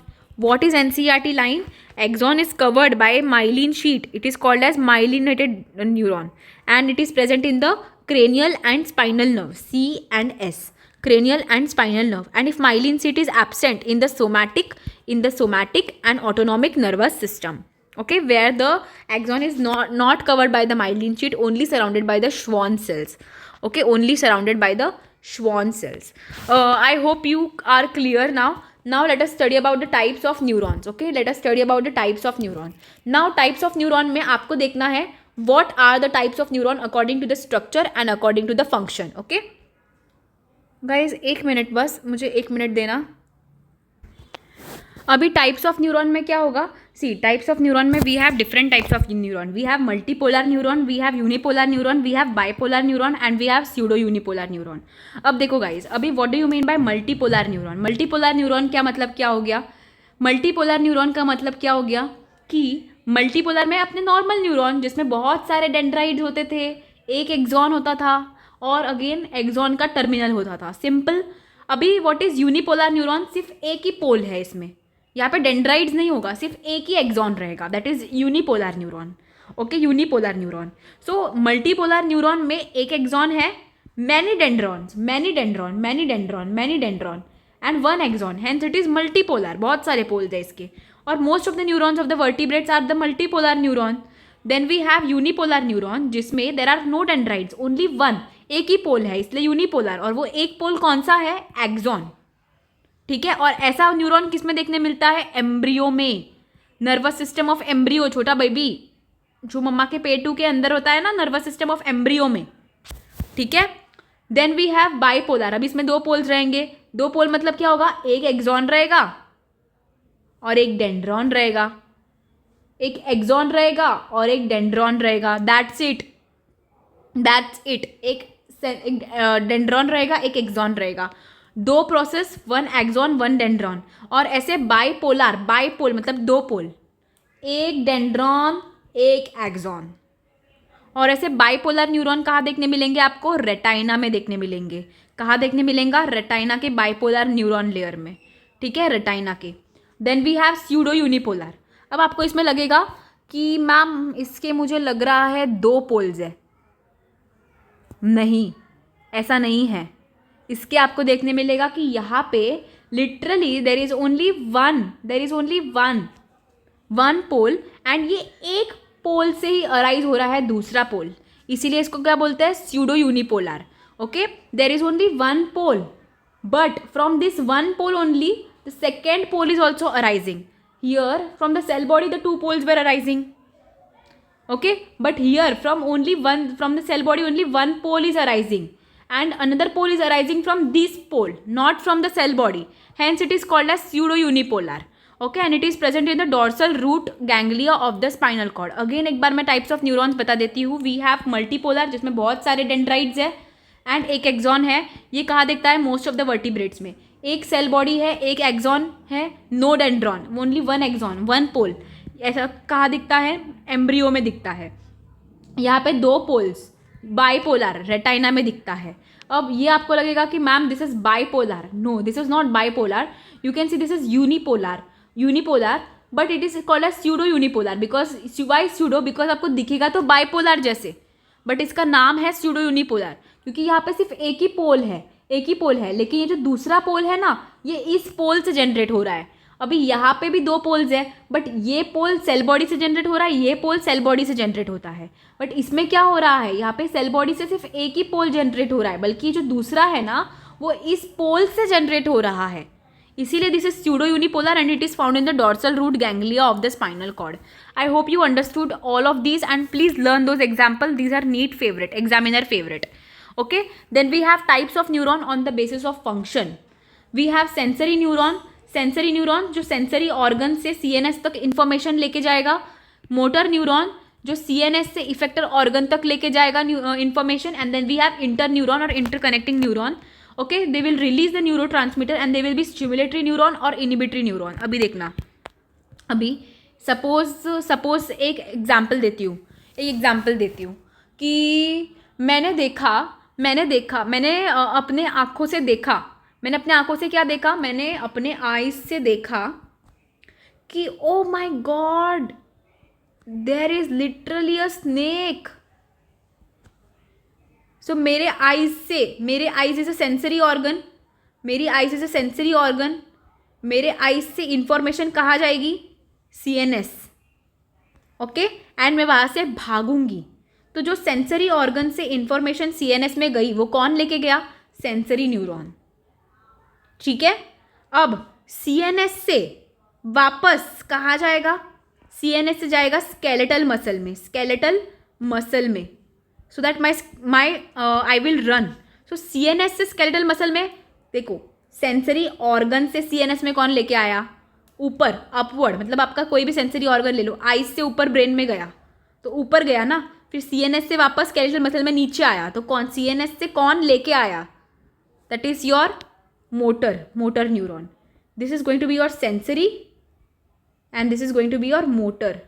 What is NCERT line? Axon is covered by myelin sheet. It is called as myelinated neuron, and it is present in the cranial and spinal nerve, C and S. Cranial and spinal nerve. And if myelin sheet is absent in the somatic and autonomic nervous system. Okay, where the axon is not covered by the myelin sheet, only surrounded by the Schwann cells. Okay, only surrounded by the Schwann cells. I hope you are clear now. Now let us study about the types of neurons. Okay, let us study about the types of neuron. Now types of neuron में आपको देखना है what are the types of neuron according to the structure and according to the function. Okay, guys, एक minute बस, मुझे एक minute देना. अभी टाइप्स ऑफ न्यूरॉन में क्या होगा? सी, टाइप्स ऑफ न्यूरॉन में we have different types of neuron. We have multipolar neuron, we have unipolar neuron, we have bipolar neuron and we have pseudo unipolar neuron. अब देखो guys, अभी what do you mean by multipolar neuron? Multipolar neuron क्या मतलब क्या हो गया? Multipolar neuron का मतलब क्या हो गया कि मल्टीपोलर में अपने नॉर्मल न्यूरॉन जिसमें बहुत सारे डेंड्राइड्स होते थे, एक एक्सॉन होता था और अगेन एक्सॉन का टर्मिनल होता था, सिंपल. अभी व्हाट इज यूनिपोलर न्यूरॉन? सिर्फ एक ही पोल है इसमें, यहाँ पे डेंड्राइड्स नहीं होगा, सिर्फ एक ही एक्सॉन रहेगा, that is unipolar neuron. Okay, unipolar neuron. So multipolar neuron में एक एक्सॉन है, many dendron and one axon, hence it is multipolar. बहुत सारे पोल्स है इसके, और most of the neurons of the vertebrates are the multipolar neuron. Then we have unipolar neuron जिसमें there are no dendrites, only one, एक ही पोल है इसलिए यूनिपोलर, और वो एक पोल कौन सा है, एक्सॉन, ठीक है। और ऐसा न्यूरॉन किस में देखने मिलता है, एम्ब्रियो में, नर्वस सिस्टम ऑफ एम्ब्रियो, छोटा बेबी जो मम्मा के पेटू के अंदर होता है ना, नर्वस सिस्टम ऑफ एम्ब्रियो में, ठीक है। देन वी हैव बाइपोलर, अब इसमें दो पोल्स रहेंगे, दो पोल मतलब क्या होगा, एक एक्सॉन रहेगा और एक डेंड्रॉन रहेगा, एक एक्सॉन रहेगा और एक डेंड्रॉन रहेगा, दैट्स इट, एक डेंड्रॉन रहेगा, एक एक्सॉन रहेगा, दो process, one axon one dendron. और ऐसे बाइपोलर, बाइपोल मतलब दो पोल, एक डेंड्रॉन एक एक्सॉन। और ऐसे बाइपोलर न्यूरॉन कहाँ देखने मिलेंगे आपको, रेटाइना में देखने मिलेंगे। कहाँ देखने मिलेंगे, रेटाइना के बाइपोलर न्यूरॉन लेयर में, ठीक है, रेटाइना के। Then we have pseudo unipolar. अब आपको इसमें लगेगा कि मैम इसके मुझे लग रहा है दो पोल्स है, नहीं, ऐसा नहीं है। इसके आपको देखने मिलेगा कि यहाँ पे literally there is only one pole, and ये एक पोल से ही अराइज हो रहा है दूसरा पोल, इसीलिए इसको क्या बोलते हैं, pseudo unipolar. Okay, there is only one pole, but from this one pole only the second pole is also arising. Here from the cell body the two poles were arising, okay, but here from the cell body only one pole is arising, and another pole is arising from this pole, not from the cell body, hence it is called as pseudo unipolar. Okay, and it is present in the dorsal root ganglia of the spinal cord. Again एक बार मैं types of neurons बता देती हूँ. We have multipolar जिसमें बहुत सारे dendrites है, एंड एक एक्सॉन है. ये कहाँ दिखता है, मोस्ट ऑफ द वर्टिब्रेट्स में. एक सेल बॉडी है, एक एक्सॉन है, no dendron, only one axon, one pole. ऐसा कहाँ दिखता है, एम्ब्रियो में दिखता है. यहाँ पे दो पोल्स, बाइपोलर, रेटाइना में दिखता है. अब ये आपको लगेगा कि ma'am this is bipolar. No, this is not bipolar. You can see this is unipolar, but it is called as pseudo unipolar. Because why pseudo, because आपको दिखेगा तो बाइपोलर जैसे, बट इसका नाम है स्यूडो यूनिपोलर क्योंकि यहाँ पे सिर्फ एक ही पोल है, लेकिन ये जो दूसरा पोल है ना, ये इस पोल से जनरेट हो रहा है. अभी यहाँ पे भी दो पोल्स है, बट ये पोल सेल बॉडी से जनरेट हो रहा है, ये पोल सेल बॉडी से जनरेट होता है. बट इसमें क्या हो रहा है, यहाँ पे सेल बॉडी से सिर्फ एक ही पोल जनरेट हो रहा है, बल्कि जो दूसरा है ना वो इस पोल से जनरेट हो रहा है. इसीलिए this is pseudo unipolar and it is found in the dorsal root ganglia of the spinal cord. I hope you understood all of these and please learn those example. These are NEET favourite, examiner favourite. Okay, then we have types of neuron on the basis of function. We have sensory neuron जो sensory organ से CNS तक information लेके जाएगा. Motor neuron जो CNS से effector organ तक लेके जाएगा information. And then we have inter neuron और interconnecting neuron. Okay, they will release the neuro transmitter and they will be stimulatory neuron और इनिबिटरी न्यूरॉन. अभी देखना, अभी सपोज एक एग्जाम्पल देती हूँ कि मैंने अपने आँखों से देखा. मैंने अपने आँखों से क्या देखा, मैंने अपने आईज से देखा कि oh my god, there is literally a snake. So मेरे eyes is a sensory organ. मेरे आईज से इंफॉर्मेशन कहाँ जाएगी, CNS. ओके, एंड मैं वहाँ से भागूंगी. तो जो सेंसरी ऑर्गन से इंफॉर्मेशन CNS में गई वो कौन लेके गया, सेंसरी न्यूरॉन. ठीक है, अब CNS से वापस कहाँ जाएगा, CNS से जाएगा स्केलेटल मसल में, so that my I will run. So CNS से स्केलेटल मसल में, देखो सेंसरी ऑर्गन से CNS में कौन लेके आया, ऊपर, अपवर्ड, मतलब आपका कोई भी सेंसरी ऑर्गन ले लो, आईज से ऊपर ब्रेन में गया तो ऊपर गया ना, फिर CNS से वापस स्केलेटल मसल में नीचे आया, तो कौन CNS से कौन लेके आया, that is your motor neuron. This is going to be your sensory and this is going to be your motor.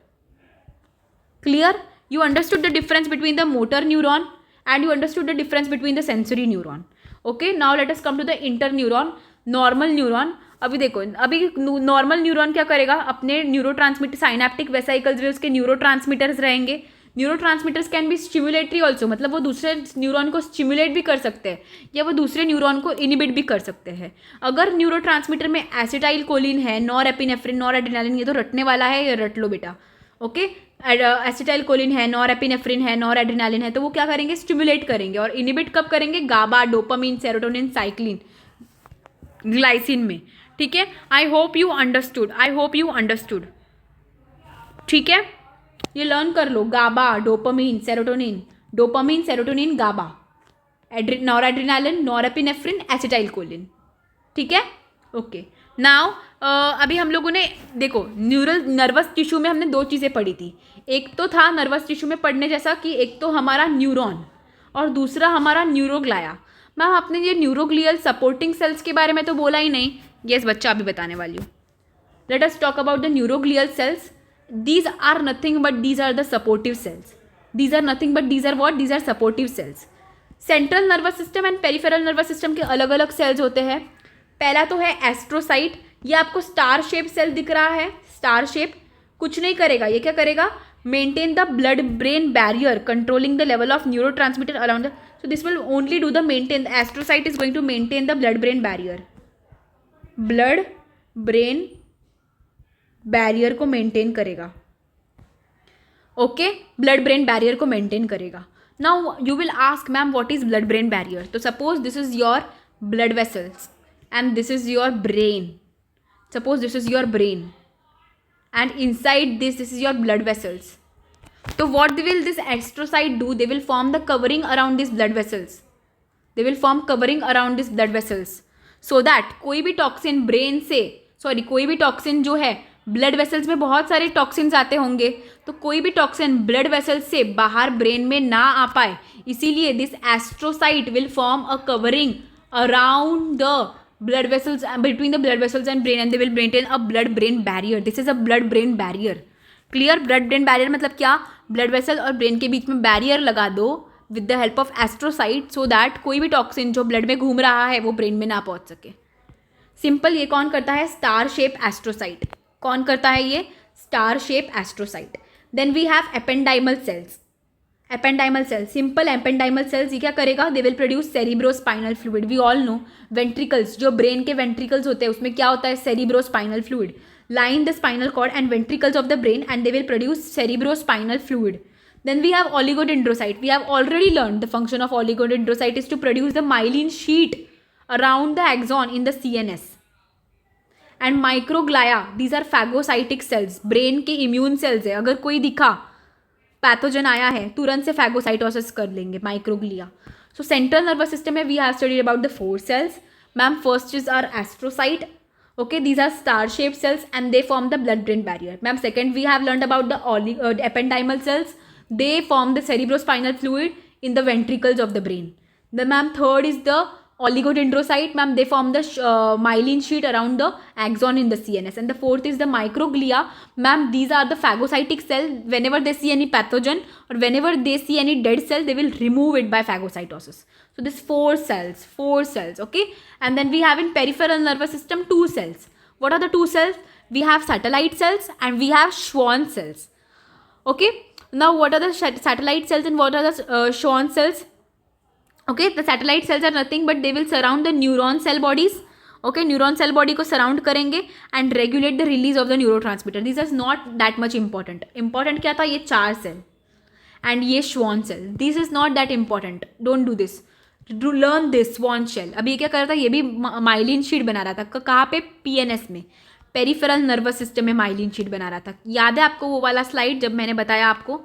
Clear? You understood the difference between the motor neuron and you understood the difference between the sensory neuron. Okay, now let us come to the inter neuron, normal neuron. अभी देखो, अभी normal neuron क्या करेगा, अपने neuro transmitter, synaptic vesicles में उसके neuro transmitters रहेंगे. Neuro transmitters can be stimulatory also, मतलब वो दूसरे न्यूरॉन को स्टिमुलेट भी कर सकते हैं या वो दूसरे न्यूरॉन को इनिबिट भी कर सकते हैं. अगर न्यूरो ट्रांसमीटर में एसिटाइल कोलिन है, नॉर एपिनेफ्रिन, नॉर एड्रेनालिन, ये तो रटने वाला है, ये रट लो बेटा. ओके, एसिटाइल कोलिन है, नॉर एपिनेफ्रिन है, नॉर एड्रेनालिन है, तो वो क्या करेंगे, स्टिमुलेट करेंगे. और इनिबिट कब करेंगे, GABA, dopamine, serotonin, cyclin, glycine में. ठीक है, I hope you understood, I hope you understood. ठीक है, ये लर्न कर लो. GABA, dopamine, serotonin, dopamine, serotonin, GABA, noradrenaline, norepinephrine, acetylcholine. ठीक है, ओके. नाउ अभी हम लोगों ने देखो न्यूरल नर्वस टिश्यू में हमने दो चीज़ें पढ़ी थी. एक तो था नर्वस टिश्यू में पढ़ने जैसा कि एक तो हमारा न्यूरॉन और दूसरा हमारा न्यूरोग्लाया. मैम आपने ये न्यूरोग्लियल सपोर्टिंग सेल्स के बारे में तो बोला ही नहीं. यस बच्चा, अभी बताने वाली हूँ. Let us talk about the neuroglial cells. These are nothing but these are the supportive cells. These are nothing but these are what, these are supportive cells. Central nervous system and peripheral nervous system के अलग अलग sales होते हैं. पहला तो है astrocyte. ये आपको स्टार शेप सेल दिख रहा है, स्टार शेप. कुछ नहीं करेगा, ये क्या करेगा, maintain the blood brain barrier controlling the level of neuro transmitter around the. So this will only do the maintain. Astrocyte is going to maintain the blood brain barrier. Blood brain barrier को maintain करेगा. Okay, blood brain barrier को maintain करेगा. Now you will ask ma'am what is blood brain barrier. तो suppose this is your blood vessels and this is your brain. Suppose this is your brain and inside this is your blood vessels. So what will this astrocyte do? They will form the covering around these blood vessels. They will form covering around these blood vessels so that कोई भी toxin brain से, sorry कोई भी toxin जो है blood vessels में बहुत सारे टॉक्सिन्स आते होंगे, तो कोई भी टॉक्सिन ब्लड वेसल्स से बाहर ब्रेन में ना आ पाए. इसीलिए this astrocyte will form a covering around the blood vessels, between the blood vessels and brain, and they will maintain a blood brain barrier. This is a blood brain barrier. Clear? blood brain barrier मतलब क्या, blood vessel और brain के बीच में barrier लगा दो with the help of astrocyte so that कोई भी toxin जो blood में घूम रहा है वो brain में ना पहुंच सके. सिंपल. ये कौन करता है, स्टार शेप एस्ट्रोसाइट. कौन करता है ये, star shape astrocyte. Then we have ependymal cells. Ependymal cells, simple. Ependymal cells ये क्या करेगा, they will produce cerebrospinal fluid. We all know ventricles, जो ब्रेन के वेंट्रिकल्स होते हैं उसमें क्या होता है, cerebrospinal fluid. Line the spinal cord and ventricles of the brain and they will produce cerebrospinal fluid. Then we have oligodendrocyte. We have already learned the function of oligodendrocyte is to produce the myelin sheet around the axon in the CNS. And microglia, these are phagocytic cells. Brain के immune cells है. अगर कोई दिखा pathogen आया है तुरंत से phagocytosis कर लेंगे, microglia. So central nervous system में we have studied about the 4 cells. Ma'am first is our astrocyte. Okay, these are star-shaped cells and they form the blood-brain barrier. Ma'am, second we have learned about the ependymal cells. They form the cerebrospinal fluid in the ventricles of the brain. The ma'am third is the oligodendrocyte. Ma'am, they form the myelin sheet around the axon in the CNS. And the fourth is the microglia. Ma'am, these are the phagocytic cells. Whenever they see any pathogen or whenever they see any dead cell, they will remove it by phagocytosis. So this 4 cells, okay. And then we have in peripheral nervous system 2 cells. What are the 2 cells? We have satellite cells and we have Schwann cells. Okay. Now what are the satellite cells and what are the Schwann cells? Okay, the satellite cells are nothing but they will surround the neuron cell bodies. Okay, neuron cell body को surround करेंगे and regulate the release of the neurotransmitter. This is not that much important. Important क्या था, ये 4 cell and ये Schwann cell. This is not that important. Don't do this. Do learn this Schwann cell. अभी क्या कर रहा था, ये भी माइलिन शीट बना रहा था. कहाँ पे, PNS में, पेरिफेरल नर्वस सिस्टम में माइलिन शीट बना रहा था. याद है आपको वो वाला स्लाइड जब मैंने बताया आपको,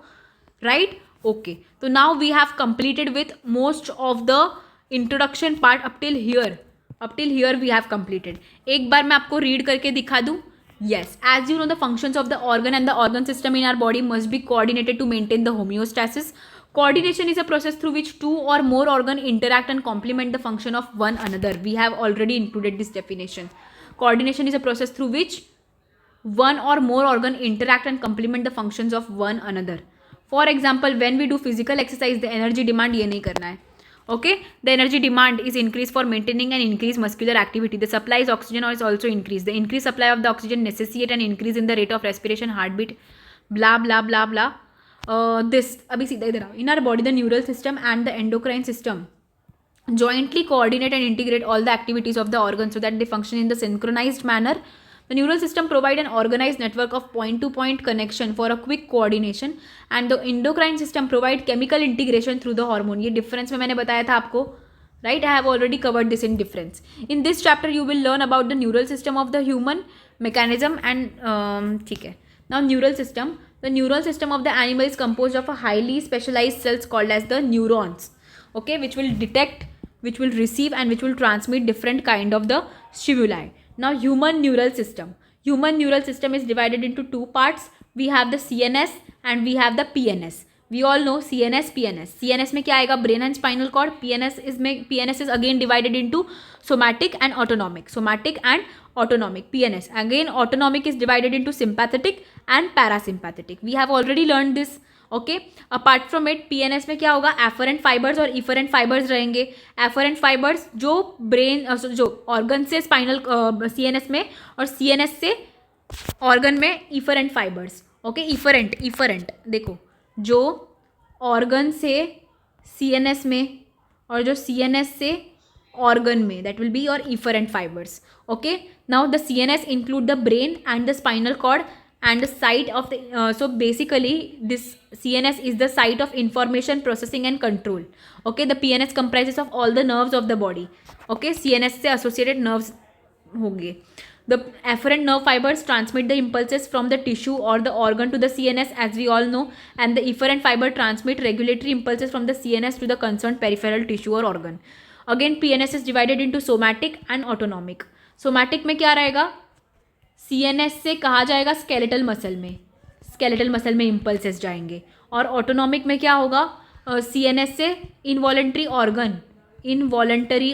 राइट? ओके, तो now we have completed with most of the introduction part up till here we have completed. एक बार मैं आपको रीड करके दिखा दूँ. Yes, as you know, the functions of the organ and the organ system in our body must be coordinated to maintain the homeostasis. Coordination is a process through which 2 or more organ interact and complement the function of one another. We have already included this definition. Coordination is a process through which one or more organ interact and complement the functions of one another. For example, when we do physical exercise, the energy demand ये नहीं करना है. Okay, the energy demand is increased for maintaining and increased muscular activity. The supply of oxygen is also increased. The increased supply of the oxygen necessitate an increase in the rate of respiration, heartbeat, blah blah blah blah. This अभी सीधा इधर आओ. In our body, the neural system and the endocrine system jointly coordinate and integrate all the activities of the organs so that they function in the synchronized manner. The neural system provide an organized network of point-to-point connection for a quick coordination, and the endocrine system provide chemical integration through the hormone. ये difference में मैंने बताया था आपको, right? I have already covered this in difference. In this chapter, you will learn about the neural system of the human mechanism and ठीक है. Now neural system. The neural system of the animal is composed of a highly specialized cells called as the neurons, okay, which will detect, which will receive, and which will transmit different kind of the stimuli. Now human neural system. Human neural system is divided into two parts. We have the CNS and we have the PNS. We all know CNS, PNS. CNS में क्या आएगा? Brain and spinal cord. PNS is again divided into somatic and autonomic. Somatic and autonomic. PNS. Again, autonomic is divided into sympathetic and parasympathetic. We have already learned this. Okay, apart from it PNS में क्या होगा? Efferent fibres और efferent fibres रहेंगे. Efferent fibres जो brain जो organ से spinal CNS में, और CNS से ऑर्गन में इफरेंट फाइबर्स. ओके, इफरेंट देखो, जो ऑर्गन से CNS में और जो CNS से ऑर्गन में, that will be your efferent fibres. Okay, now the CNS include the brain and the spinal cord and the site of the so basically this CNS is the site of information processing and control. Okay, the PNS comprises of all the nerves of the body. Okay, CNS से associated nerves होंगे. The afferent nerve fibers transmit the impulses from the tissue or the organ to the CNS, as we all know, and the efferent fiber transmit regulatory impulses from the CNS to the concerned peripheral tissue or organ. Again, PNS is divided into somatic and autonomic. Somatic में क्या रहेगा? CNS से कहा जाएगा skeletal muscle में, skeletal muscle में impulses जाएंगे. और ऑटोनॉमिक में क्या होगा? CNS से इनवॉलंटरी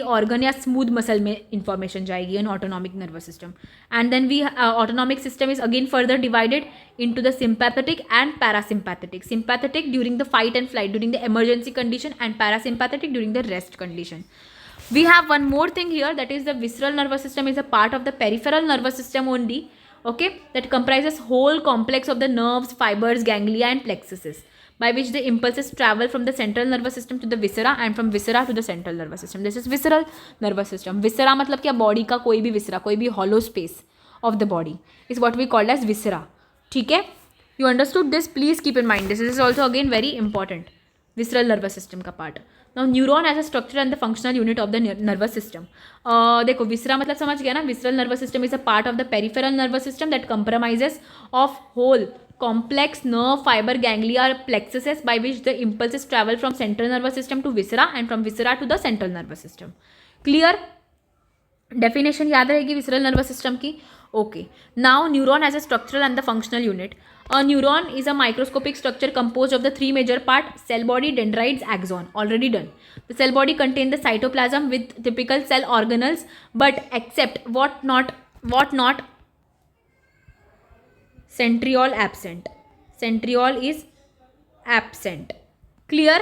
ऑर्गन या स्मूथ मसल में इंफॉर्मेशन जाएगी in autonomic nervous system. And then we autonomic system is again further divided into the sympathetic and parasympathetic. Sympathetic during the fight and flight, during the emergency condition, and parasympathetic during the rest condition. We have one more thing here, that is the visceral nervous system is a part of the peripheral nervous system only. Okay, that comprises whole complex of the nerves, fibers, ganglia and plexuses, by which the impulses travel from the central nervous system to the viscera and from viscera to the central nervous system. This is visceral nervous system. Viscera मतलब क्या? Body का कोई भी विसरा, कोई भी hollow space of the body is what we call as viscera. ठीक है, you understood this? Please keep in mind this is also again very important. Visceral nervous system का part. Now neuron as a structure and the functional unit of the nervous system. देखो, विसरा मतलब समझ गया ना? Visceral nervous system is a part of the peripheral nervous system that comprises of whole complex nerve, fiber, ganglia or plexuses, by which the impulses travel from central nervous system to viscera and from viscera to the central nervous system. Clear? Definition याद रहेगी visceral nervous system की. Okay, now neuron as a structural and the functional unit. A neuron is a microscopic structure composed of the three major parts: cell body, dendrites, axon. Already done. The cell body contains the cytoplasm with typical cell organelles, but except what not? Centriole absent. Centriole is absent. Clear?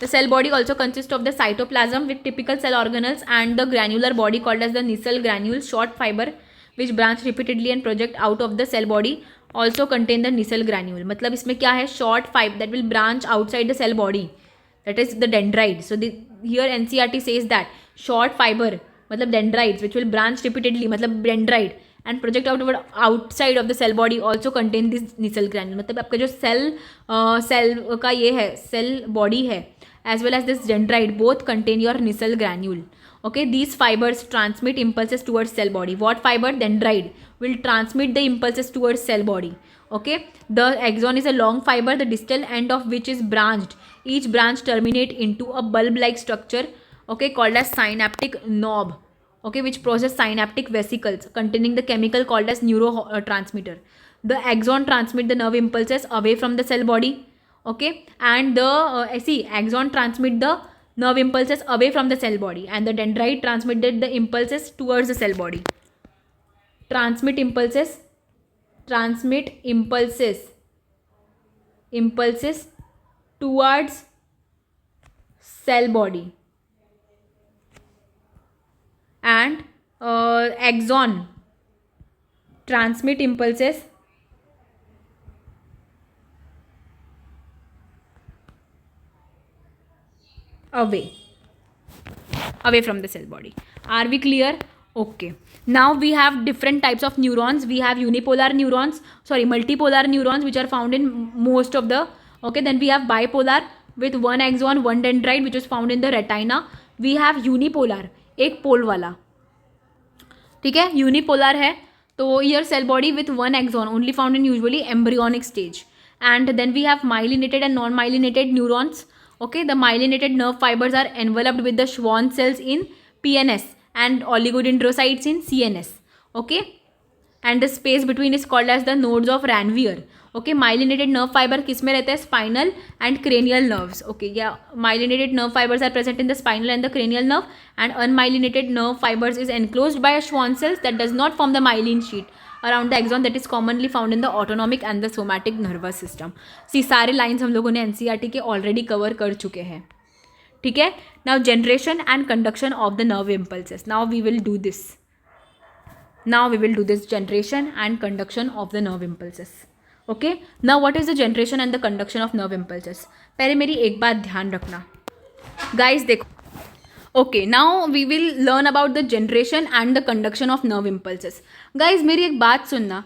The cell body also consists of the cytoplasm with typical cell organelles and the granular body called as the Nissl granules, short fiber which branch repeatedly and project out of the cell body also contain the Nissl granule. मतलब इसमें क्या है? short fiber that will branch outside the cell body, that is the dendrite. So here NCERT says that short fiber मतलब dendrites which will branch repeatedly मतलब dendrite and project outside of the cell body also contain this Nissl granule. मतलब आपका जो cell का ये है cell body है as well as this dendrite both contain your Nissl granule. Okay, these fibers transmit impulses towards cell body. What fiber? Dendrite will transmit the impulses towards cell body. Okay, the axon is a long fiber, the distal end of which is branched. Each branch terminate into a bulb-like structure, okay, called as synaptic knob, okay, which process synaptic vesicles containing the chemical called as neurotransmitter. The axon transmit the nerve impulses away from the cell body, okay, and the axon transmit the nerve impulses away from the cell body, and the dendrite transmitted the impulses towards the cell body. Transmit impulses towards cell body, and axon transmit impulses away from the cell body. Are we clear? Okay. Now we have different types of neurons. We have multipolar neurons, which are found in most of the. Okay. Then we have bipolar with one axon, one dendrite, which is found in the retina. We have unipolar, एक पोल वाला. ठीक है, unipolar है. तो here cell body with one axon only found in usually embryonic stage. And then we have myelinated and non myelinated neurons. Okay, the myelinated nerve fibres are enveloped with the Schwann cells in PNS and oligodendrocytes in CNS. Okay, and the space between is called as the nodes of Ranvier. Okay, myelinated nerve fiber किस में रहते हैं? Spinal and cranial nerves. Okay, yeah, myelinated nerve fibers are present in the spinal and the cranial nerve, and unmyelinated nerve fibers is enclosed by a Schwann cells that does not form the myelin sheet around the axon that is commonly found in the autonomic and the somatic nervous system. See, सारे lines हम लोगों ने NCERT के already cover कर चुके हैं. ठीक है. Now generation and conduction of the nerve impulses. Now we will do this generation and conduction of the nerve impulses. Okay, now what is the generation and the conduction of nerve impulses. पहले मेरी एक बात ध्यान रखना guys, देखो. Okay, now we will learn about the generation and the conduction of nerve impulses. Guys मेरी एक बात सुनना.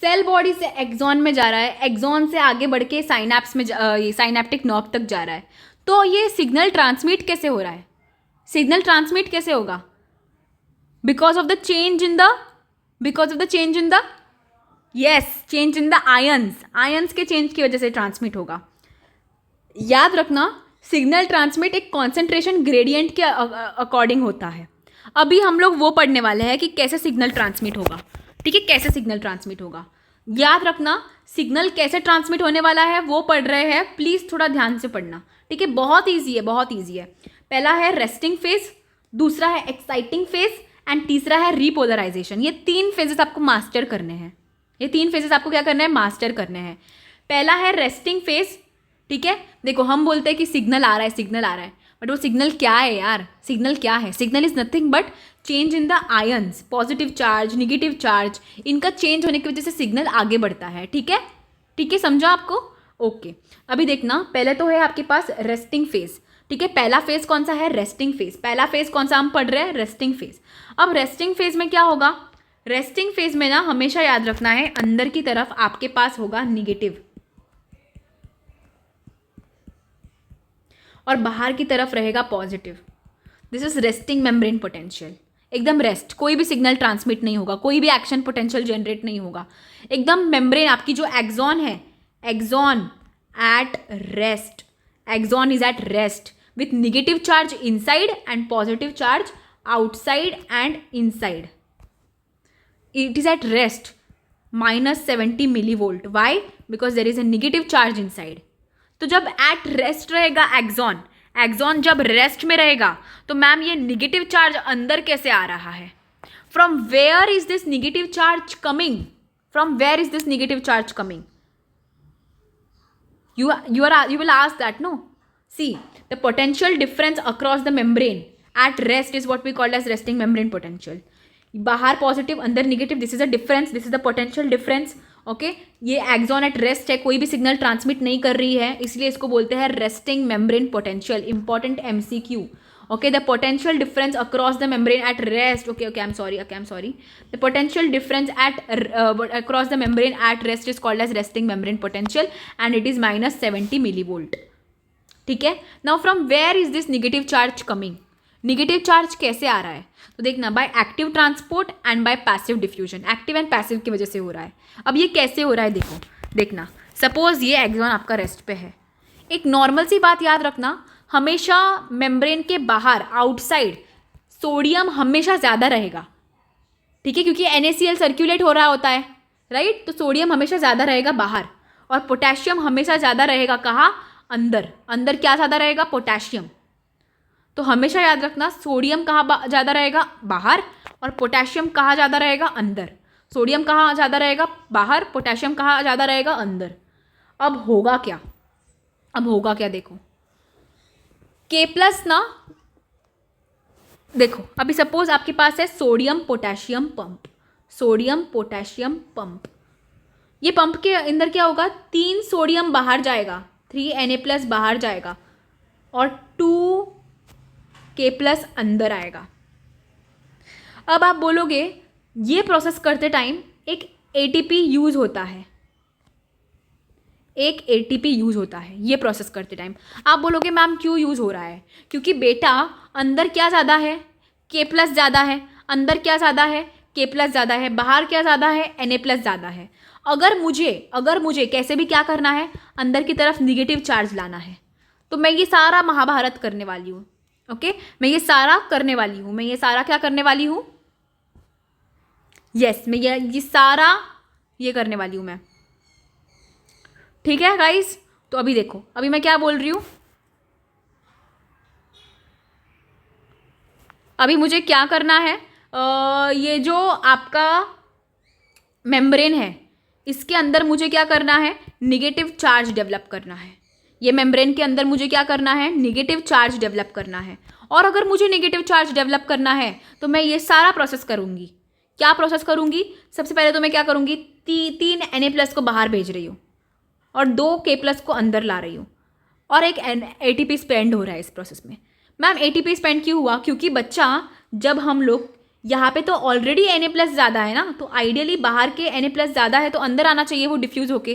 सेल बॉडी से एक्सॉन में जा रहा है, एक्सॉन से आगे बढ़ के साइनैप्स में साइनैप्टिक नर्व तक जा रहा है. तो ये सिग्नल ट्रांसमिट कैसे हो रहा है? सिग्नल ट्रांसमिट कैसे होगा? Because of the change in the yes, change in the ions के चेंज की वजह से ट्रांसमिट होगा. याद रखना, सिग्नल ट्रांसमिट एक कॉन्सेंट्रेशन ग्रेडियंट के अकॉर्डिंग होता है. अभी हम लोग वो पढ़ने वाले हैं कि कैसे सिग्नल ट्रांसमिट होगा. ठीक है, कैसे सिग्नल ट्रांसमिट होगा. याद रखना, सिग्नल कैसे ट्रांसमिट होने वाला है वो पढ़ रहे हैं, प्लीज़ थोड़ा ध्यान से पढ़ना. ठीक है, बहुत ईजी है. पहला है रेस्टिंग फेज, दूसरा है एक्साइटिंग फेज एंड तीसरा है रीपोलराइजेशन. ये 3 फेजेस आपको मास्टर करने हैं. क्या करना है? मास्टर करने हैं. पहला है रेस्टिंग फेज. ठीक है, देखो हम बोलते हैं कि सिग्नल आ रहा है, बट वो सिग्नल क्या है यार? सिग्नल क्या है? Signal is nothing but change in the ions, positive charge, negative charge, इनका चेंज होने की वजह से सिग्नल आगे बढ़ता है. ठीक है, समझा आपको? ओके, अभी देखना, पहले तो है आपके पास रेस्टिंग फेज. ठीक है, पहला फेज कौन सा है? Resting phase. पहला फेज कौन सा हम पढ़ रहे हैं? Resting phase. अब रेस्टिंग फेज में क्या होगा? रेस्टिंग फेज में ना हमेशा याद रखना है, अंदर की तरफ आपके पास होगा निगेटिव और बाहर की तरफ रहेगा positive. This is resting membrane potential. एकदम रेस्ट, कोई भी सिग्नल ट्रांसमिट नहीं होगा, कोई भी एक्शन पोटेंशियल जनरेट नहीं होगा. एकदम मेम्ब्रेन, आपकी जो एक्सॉन है, axon at rest. Axon is at rest with negative charge inside and positive charge outside and inside. It is at rest minus 70 millivolt. Why? Because there is a negative charge inside. तो जब at rest रहेगा axon जब rest में रहेगा तो ma'am ये negative charge अंदर कैसे आ रहा है? From where is this negative charge coming? You will ask that, no? See, the potential difference across the membrane at rest is what we call as resting membrane potential. बाहर positive, अंदर negative, this is a difference, this is the potential difference. Okay, ये axon at rest है, कोई भी signal transmit नहीं कर रही है, इसलिए इसको बोलते हैं resting membrane potential. Important MCQ. Okay, the potential difference across the membrane at rest. Okay, I'm sorry. The potential difference across the membrane at rest is called as resting membrane potential, and it is minus 70 millivolt. ठीक है. Now from where is this negative charge coming? Negative charge कैसे आ रहा है? तो देखना, by active transport and bye passive diffusion. Active and passive की वजह से हो रहा है. अब ये कैसे हो रहा है देखना. सपोज ये एक्सॉन आपका रेस्ट पे है. एक नॉर्मल सी बात याद रखना, हमेशा मेम्ब्रेन के बाहर आउटसाइड सोडियम हमेशा ज़्यादा रहेगा. ठीक है, क्योंकि NaCl सर्क्यूलेट हो रहा होता है, राइट? तो सोडियम हमेशा ज़्यादा रहेगा बाहर और पोटेशियम हमेशा ज़्यादा रहेगा कहाँ? अंदर क्या ज़्यादा रहेगा? पोटेशियम. तो हमेशा याद रखना, सोडियम कहाँ ज़्यादा रहेगा? बाहर. और पोटेशियम कहाँ ज़्यादा रहेगा? अंदर. सोडियम कहाँ ज़्यादा रहेगा? बाहर. पोटेशियम कहाँ ज़्यादा रहेगा? अंदर. अब होगा क्या देखो, K+ ना, देखो अभी सपोज आपके पास है सोडियम पोटेशियम पंप. ये पंप के अंदर क्या होगा? 3 सोडियम बाहर जाएगा, 3Na+ बाहर जाएगा और 2K+ अंदर आएगा. अब आप बोलोगे ये प्रोसेस करते टाइम एक एटीपी यूज़ होता है, एक एटीपी यूज़ होता है ये प्रोसेस करते टाइम। आप बोलोगे मैम क्यों यूज़ हो रहा है? क्योंकि बेटा अंदर क्या ज़्यादा है, के प्लस ज़्यादा है, अंदर क्या ज़्यादा है, के प्लस ज़्यादा है, बाहर क्या ज़्यादा है, Na प्लस ज़्यादा है। अगर मुझे कैसे भी क्या करना है, अंदर की तरफ निगेटिव चार्ज लाना है, तो मैं ये सारा महाभारत करने वाली हूँ। ओके, मैं ये सारा करने वाली हूँ, मैं ये सारा क्या करने वाली हूँ, यस मैं ये सारा ये करने वाली हूँ मैं। ठीक है गाइस, तो अभी देखो अभी मैं क्या बोल रही हूँ, अभी मुझे क्या करना है, ये जो आपका मेम्ब्रेन है इसके अंदर मुझे क्या करना है, निगेटिव चार्ज डेवलप करना है। ये मेम्ब्रेन के अंदर मुझे क्या करना है, निगेटिव चार्ज डेवलप करना है। और अगर मुझे निगेटिव चार्ज डेवलप करना है तो मैं ये सारा प्रोसेस करूँगी। क्या प्रोसेस करूँगी? सबसे पहले तो मैं क्या करूँगी, 3 Na+ को बाहर भेज रही हूँ और 2 K+ को अंदर ला रही हूँ, और एक ATP स्पेंड हो रहा है इस प्रोसेस में। मैम ATP स्पेंड क्यों हुआ? क्योंकि बच्चा जब हम लोग यहाँ पे तो ऑलरेडी Na+ ज़्यादा है ना, तो आइडियली बाहर के Na+ ज़्यादा है तो अंदर आना चाहिए वो डिफ्यूज़ होके,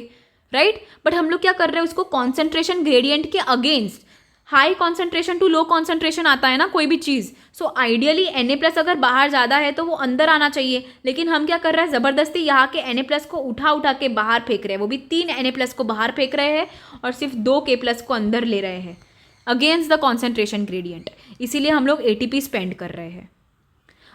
राइट। बट हम लोग क्या कर रहे हैं, उसको कॉन्सेंट्रेशन ग्रेडियंट के against, high concentration to low concentration आता है ना कोई भी चीज़, सो आइडियली Na+ अगर बाहर ज़्यादा है तो वो अंदर आना चाहिए, लेकिन हम क्या कर रहे हैं, ज़बरदस्ती यहाँ के Na+ को उठा के बाहर फेंक रहे हैं। वो भी 3 Na+ को बाहर फेंक रहे हैं और सिर्फ 2 K+ को अंदर ले रहे हैं अगेंस्ट द कॉन्सेंट्रेशन ग्रेडियंट। इसीलिए हम लोग ATP स्पेंड कर रहे हैं।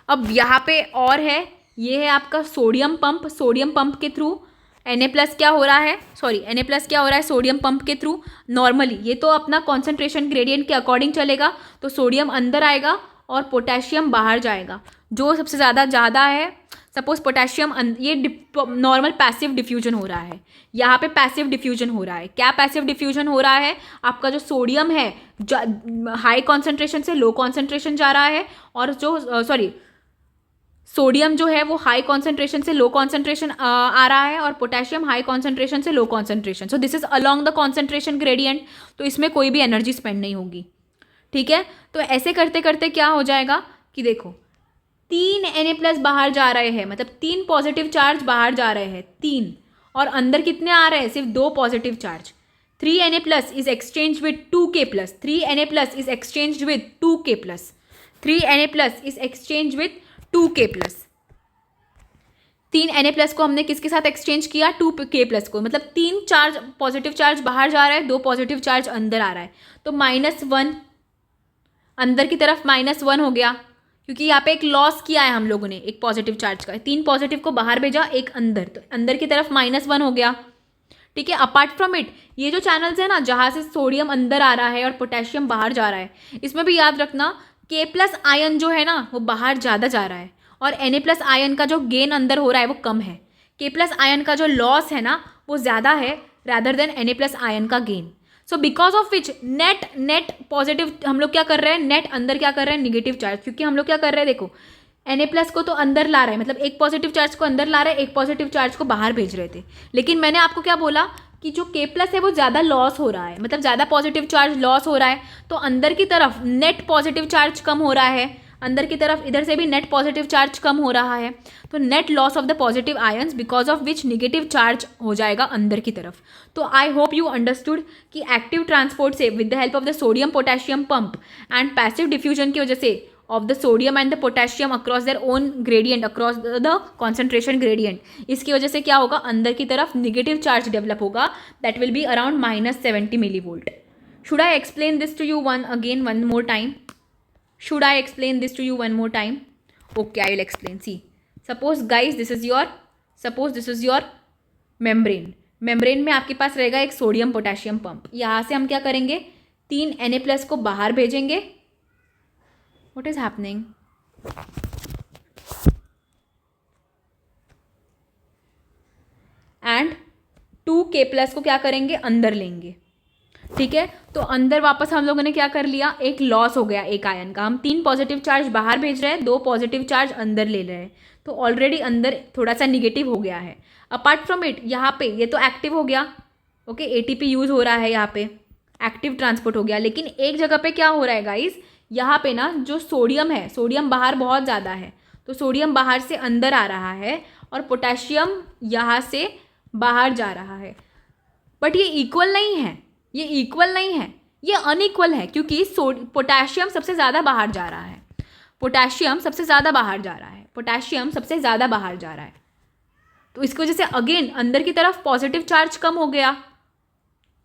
अब यहाँ पे और है, ये है आपका सोडियम पंप। सोडियम पंप के थ्रू Na+ क्या हो रहा है, Na+ क्या हो रहा है सोडियम पंप के थ्रू। नॉर्मली ये तो अपना कॉन्सेंट्रेशन ग्रेडियंट के अकॉर्डिंग चलेगा, तो सोडियम अंदर आएगा और पोटेशियम बाहर जाएगा। जो सबसे ज़्यादा है, सपोज पोटेशियम, ये नॉर्मल पैसिव डिफ्यूजन हो रहा है, यहाँ पे पैसिव डिफ्यूजन हो रहा है। क्या पैसिव डिफ्यूजन हो रहा है? आपका जो सोडियम है हाई कॉन्सेंट्रेशन से लो कॉन्सेंट्रेशन जा रहा है, और जो सोडियम जो है वो हाई कॉन्सेंट्रेशन से लो कॉन्सेंट्रेशन आ रहा है, और पोटेशियम हाई कॉन्सेंट्रेशन से low concentration. So this is along the concentration gradient, तो इसमें कोई भी एनर्जी स्पेंड नहीं होगी। ठीक है, तो ऐसे करते करते क्या हो जाएगा कि देखो 3 Na+ बाहर जा रहे हैं, मतलब 3 पॉजिटिव चार्ज बाहर जा रहे हैं, 3, और अंदर कितने आ रहे हैं, सिर्फ 2 positive charge. 3 Na+ is exchange with 2 K+, 3 Na+ is exchange with 2 K+, 3 Na+ is exchange with 2 K+। 3 Na+ को हमने किसके साथ एक्सचेंज किया, 2 K+ को, मतलब 3 चार्ज पॉजिटिव चार्ज बाहर जा रहा है, 2 पॉजिटिव चार्ज अंदर आ रहा है, तो -1 अंदर की तरफ -1 हो गया, क्योंकि यहाँ पे एक लॉस किया है हम लोगों ने एक पॉजिटिव चार्ज का। 3 पॉजिटिव को बाहर भेजा, एक अंदर, तो अंदर की तरफ -1 हो गया। ठीक है, अपार्ट फ्रॉम इट ये जो चैनल्स है ना जहाँ से सोडियम अंदर आ रहा है और पोटेशियम बाहर जा रहा है, इसमें भी याद रखना K+ आयन जो है ना वो बाहर ज़्यादा जा रहा है, और Na+ आयन का जो गेन अंदर हो रहा है वो कम है। K+ आयन का जो लॉस है ना वो ज़्यादा है रैदर देन Na+ आयन का gain. So because of which net positive हम लोग क्या कर रहे हैं, नेट अंदर क्या कर रहे हैं, निगेटिव चार्ज, क्योंकि हम लोग क्या कर रहे हैं, देखो Na+ को तो अंदर ला रहे हैं, मतलब एक पॉजिटिव चार्ज को अंदर ला रहे हैं, एक पॉजिटिव चार्ज को बाहर भेज रहे थे। लेकिन मैंने आपको क्या बोला कि जो K+ है वो ज़्यादा लॉस हो रहा है, मतलब ज़्यादा पॉजिटिव चार्ज लॉस हो रहा है, तो अंदर की तरफ नेट पॉजिटिव चार्ज कम हो रहा है, अंदर की तरफ इधर से भी नेट पॉजिटिव चार्ज कम हो रहा है, तो net loss of the positive ions, because of which negative charge हो जाएगा अंदर की तरफ। तो आई होप यू अंडरस्टूड कि एक्टिव ट्रांसपोर्ट से with the help of the sodium potassium pump and passive diffusion की वजह से of the sodium and the potassium across their own gradient, across the concentration gradient, इसकी वजह से क्या होगा, अंदर की तरफ निगेटिव चार्ज डेवलप होगा, that will be around -70 millivolt. Should I explain this to you one more time? Should I explain this to you one more time? Okay, I will explain. See, suppose guys this is your membrane. Membrane में आपके पास रहेगा एक sodium potassium pump. यहाँ से हम क्या करेंगे, 3 Na+ को बाहर भेजेंगे। What is happening? And 2 K+ को क्या करेंगे, अंदर लेंगे। ठीक है, तो अंदर वापस हम लोगों ने क्या कर लिया, एक लॉस हो गया एक आयन का। हम 3 पॉजिटिव चार्ज बाहर भेज रहे हैं, 2 पॉजिटिव चार्ज अंदर ले रहे हैं, तो ऑलरेडी अंदर थोड़ा सा निगेटिव हो गया है। अपार्ट फ्रॉम इट यहाँ पे ये तो एक्टिव हो गया, ओके, ATP यूज़ हो रहा है, यहाँ पे एक्टिव ट्रांसपोर्ट हो गया। लेकिन एक जगह पे क्या हो रहा है गाइस, यहाँ पे ना जो सोडियम है, सोडियम बाहर बहुत ज़्यादा है, तो सोडियम बाहर से अंदर आ रहा है और पोटेशियम यहाँ से बाहर जा रहा है। बट ये इक्वल नहीं है, ये इक्वल नहीं है, ये अनइक्वल है, क्योंकि पोटेशियम सबसे ज़्यादा बाहर जा रहा है, पोटेशियम सबसे ज़्यादा बाहर जा रहा है, पोटेशियम सबसे ज़्यादा बाहर जा रहा है। तो इसकी वजह से अगेन अंदर की तरफ पॉजिटिव चार्ज कम हो गया,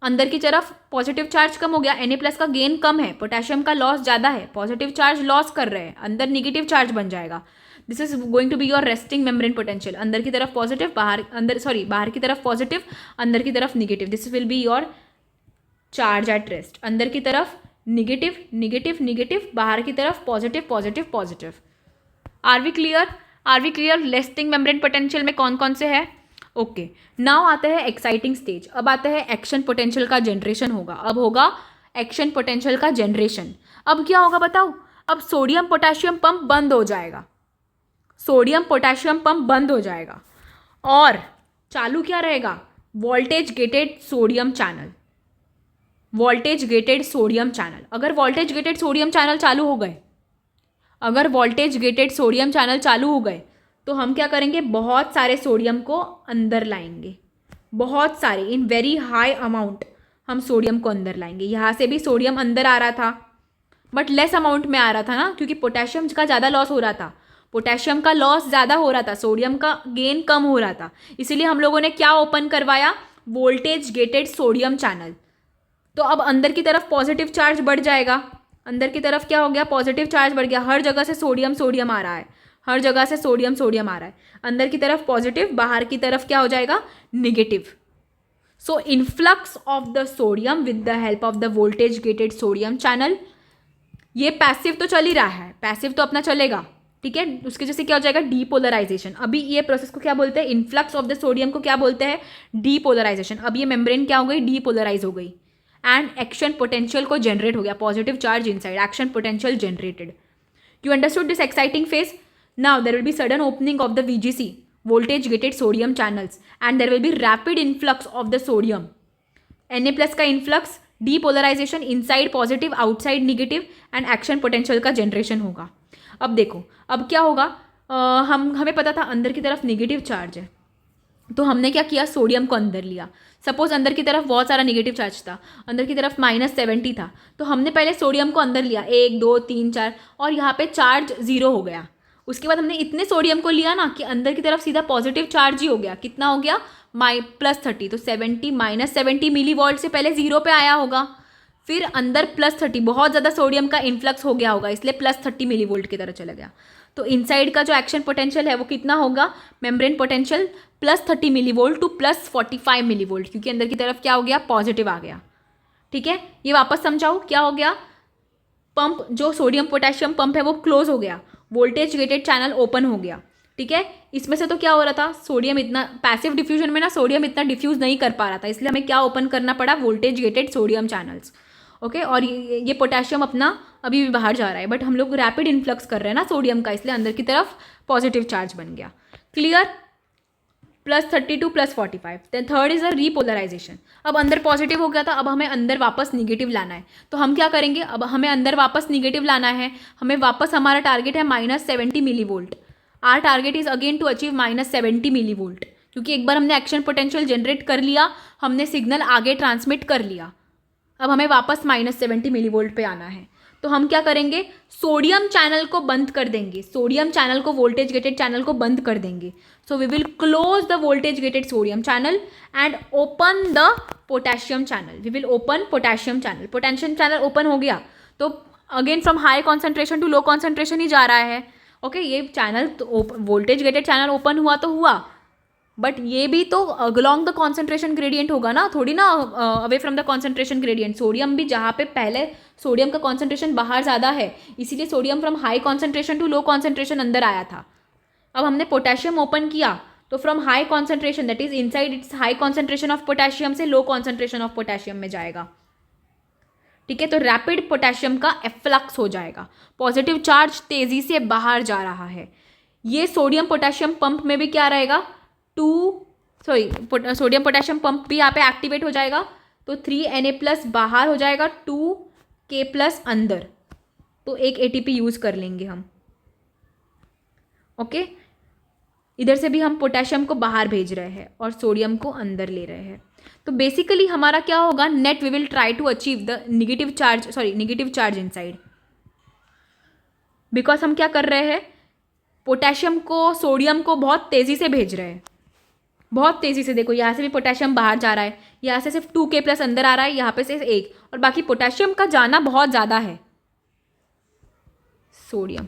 अंदर की तरफ पॉजिटिव चार्ज कम हो गया, Na+ का गेन कम है, पोटेशियम का लॉस ज़्यादा है, पॉजिटिव चार्ज लॉस कर रहे हैं, अंदर निगेटिव चार्ज बन जाएगा। This is going to be your resting membrane potential. अंदर की तरफ पॉजिटिव, बाहर की तरफ पॉजिटिव, अंदर की तरफ negative. This will be your charge at rest. अंदर की तरफ निगेटिव निगेटिव निगेटिव, बाहर की तरफ positive positive positive. Are we clear? Are we clear? Resting membrane potential में कौन कौन से है? ओके, नाउ आता है एक्साइटिंग स्टेज। अब आता है एक्शन पोटेंशियल का जनरेशन होगा। अब होगा एक्शन पोटेंशियल का जनरेशन। अब क्या होगा बताओ? अब सोडियम पोटेशियम पंप बंद हो जाएगा, सोडियम पोटेशियम पंप बंद हो जाएगा और चालू क्या रहेगा? Voltage gated sodium channel, voltage gated sodium channel. अगर वोल्टेज गेटेड सोडियम चैनल चालू हो गए, अगर वोल्टेज गेटेड सोडियम चैनल चालू हो गए तो हम क्या करेंगे? बहुत सारे सोडियम को अंदर लाएंगे, बहुत सारे, इन वेरी हाई अमाउंट हम सोडियम को अंदर लाएंगे। यहाँ से भी सोडियम अंदर आ रहा था बट लेस अमाउंट में आ रहा था ना, क्योंकि पोटेशियम का ज़्यादा लॉस हो रहा था, पोटेशियम का लॉस ज़्यादा हो रहा था, सोडियम का गेन कम हो रहा था। इसीलिए हम लोगों ने क्या ओपन करवाया? Voltage gated sodium channel. तो अब अंदर की तरफ पॉजिटिव चार्ज बढ़ जाएगा, अंदर की तरफ क्या हो गया? पॉजिटिव चार्ज बढ़ गया, हर जगह से सोडियम सोडियम आ रहा है, हर जगह से सोडियम सोडियम आ रहा है। अंदर की तरफ पॉजिटिव, बाहर की तरफ क्या हो जाएगा? Negative. So influx of the sodium with the help of the voltage gated sodium channel. ये पैसिव तो चल ही रहा है, पैसिव तो अपना चलेगा, ठीक है। उसके जैसे क्या हो जाएगा? डीपोलराइजेशन। अभी ये प्रोसेस को क्या बोलते हैं? इनफ्लक्स ऑफ द सोडियम को क्या बोलते हैं? डीपोलराइजेशन। अब ये मेम्ब्रेन क्या हो गई? डीपोलराइज हो गई एंड एक्शन पोटेंशियल को जनरेट हो गया, positive charge inside, action potential generated. You understood this exciting phase? Now there will be sudden opening of the VGC, voltage gated sodium channels, and there will be rapid influx of the sodium. Na+ का influx, depolarization, inside positive outside negative and action potential का generation होगा। अब देखो अब क्या होगा? हमें पता था अंदर की तरफ निगेटिव चार्ज है, तो हमने क्या किया? सोडियम को अंदर लिया। सपोज अंदर की तरफ बहुत सारा निगेटिव चार्ज था, अंदर की तरफ -70 था, तो हमने पहले सोडियम को अंदर लिया, 1 2 3 4, और यहाँ पे चार्ज 0 हो गया। उसके बाद हमने इतने सोडियम को लिया ना कि अंदर की तरफ सीधा पॉजिटिव चार्ज ही हो गया। कितना हो गया? +30, तो 70 -70 मिलीवोल्ट से पहले 0 पे आया होगा, फिर अंदर +30, बहुत ज़्यादा सोडियम का इन्फ्लक्स हो गया होगा, इसलिए +30 मिलीवोल्ट की तरह चला गया। तो इनसाइड का जो एक्शन पोटेंशियल है वो कितना होगा? Membrane potential +30 millivolt to +45 millivolt, क्योंकि अंदर की तरफ क्या हो गया? पॉजिटिव आ गया, ठीक है। ये वापस समझाओ क्या हो गया? पंप, जो सोडियम पोटेशियम पंप है वो क्लोज हो गया, वोल्टेज गेटेड चैनल ओपन हो गया, ठीक है। इसमें से तो क्या हो रहा था? सोडियम इतना, पैसिव डिफ्यूजन में ना सोडियम इतना डिफ्यूज नहीं कर पा रहा था, इसलिए हमें क्या ओपन करना पड़ा? Voltage gated sodium channels, okay. और ये पोटेशियम अपना अभी भी बाहर जा रहा है, बट हम लोग रैपिड इन्फ्लक्स कर रहे हैं ना सोडियम का, इसलिए अंदर की तरफ पॉजिटिव चार्ज बन गया। Clear? +30 to +45। Then third is a repolarization. अब अंदर पॉजिटिव हो गया था, अब हमें अंदर वापस निगेटिव लाना है, तो हम क्या करेंगे? अब हमें अंदर वापस निगेटिव लाना है, हमें वापस, हमारा टारगेट है -70 millivolt. Our target is again to achieve -70 millivolt, क्योंकि एक बार हमने एक्शन पोटेंशियल जनरेट कर लिया, हमने सिग्नल आगे ट्रांसमिट कर लिया, अब हमें वापस -70 मिलीवोल्ट पे आना है। तो हम क्या करेंगे? सोडियम चैनल को बंद कर देंगे, सोडियम चैनल को, वोल्टेज गेटेड चैनल को बंद कर देंगे। So we will close the voltage gated sodium channel and open the potassium channel. We will open potassium channel. Potassium channel open हो गया तो again from high concentration to low concentration ही जा रहा है, ओके। ये चैनल तो voltage gated channel open हुआ तो हुआ, बट ये भी तो अलोंग द कॉन्सेंट्रेशन ग्रेडियंट होगा ना, थोड़ी ना away from the concentration gradient. Sodium भी जहाँ पे पहले सोडियम का कॉन्सेंट्रेशन बाहर ज़्यादा है, इसीलिए sodium from high concentration to low concentration अंदर आया था। अब हमने पोटेशियम ओपन किया तो from high concentration, that is inside it's high concentration of potassium से लो कॉन्सेंट्रेशन ऑफ पोटेशियम में जाएगा, ठीक है। तो रैपिड पोटेशियम का एफ्लक्स हो जाएगा, पॉजिटिव चार्ज तेजी से बाहर जा रहा है। ये सोडियम पोटेशियम पंप में भी क्या रहेगा? सोडियम पोटेशियम पंप भी यहाँ पे एक्टिवेट हो जाएगा, तो 3Na+ बाहर हो जाएगा, 2K+ अंदर, तो एक ATP यूज़ कर लेंगे हम, ओके, इधर से भी हम पोटेशियम को बाहर भेज रहे हैं और सोडियम को अंदर ले रहे हैं। तो बेसिकली हमारा क्या होगा, net we will try to achieve the negative charge inside, because हम क्या कर रहे हैं, पोटेशियम को सोडियम को बहुत तेज़ी से भेज रहे हैं, बहुत तेज़ी से। देखो यहाँ से भी पोटेशियम बाहर जा रहा है, यहाँ से सिर्फ 2K+ अंदर आ रहा है, यहाँ पे सिर्फ 1, और बाकी पोटेशियम का जाना बहुत ज़्यादा है। सोडियम,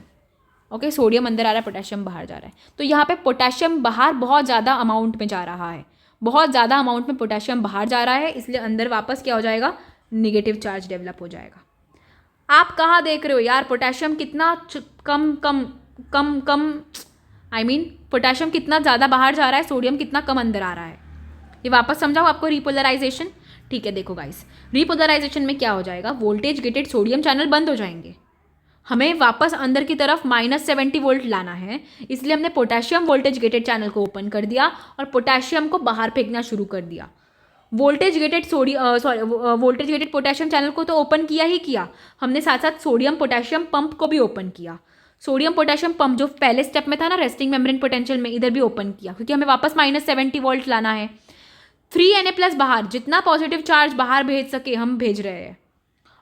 ओके, सोडियम अंदर आ रहा है, पोटेशियम बाहर जा रहा है। तो यहाँ पे पोटेशियम बाहर बहुत ज़्यादा अमाउंट में जा रहा है, बहुत ज़्यादा अमाउंट में पोटेशियम बाहर जा रहा है, इसलिए अंदर वापस क्या हो जाएगा, निगेटिव चार्ज डेवलप हो जाएगा। आप कहाँ देख रहे हो यार, पोटेशियम कितना कम कम कम कम आई मीन पोटेशियम कितना ज़्यादा बाहर जा रहा है, सोडियम कितना कम अंदर आ रहा है। ये वापस समझाओ आपको रिपोलराइजेशन। ठीक है, देखो गाइस, रिपोलराइजेशन में क्या हो जाएगा, वोल्टेज गेटेड सोडियम चैनल बंद हो जाएंगे, हमें वापस अंदर की तरफ -70 वोल्ट लाना है, इसलिए हमने पोटेशियम वोल्टेज गेटेड चैनल को ओपन कर दिया और पोटेशियम को बाहर फेंकना शुरू कर दिया। वोल्टेज गेटेड पोटेशियम चैनल को तो ओपन किया ही किया, हमने साथ साथ सोडियम पोटेशियम पंप को भी ओपन किया। सोडियम पोटेशियम पंप जो पहले स्टेप में था ना, रेस्टिंग मेम्ब्रेन पोटेंशियल में, इधर भी ओपन किया, क्योंकि हमें वापस -70 वोल्ट लाना है। 3Na+ बाहर, जितना पॉजिटिव चार्ज बाहर भेज सके हम भेज रहे हैं,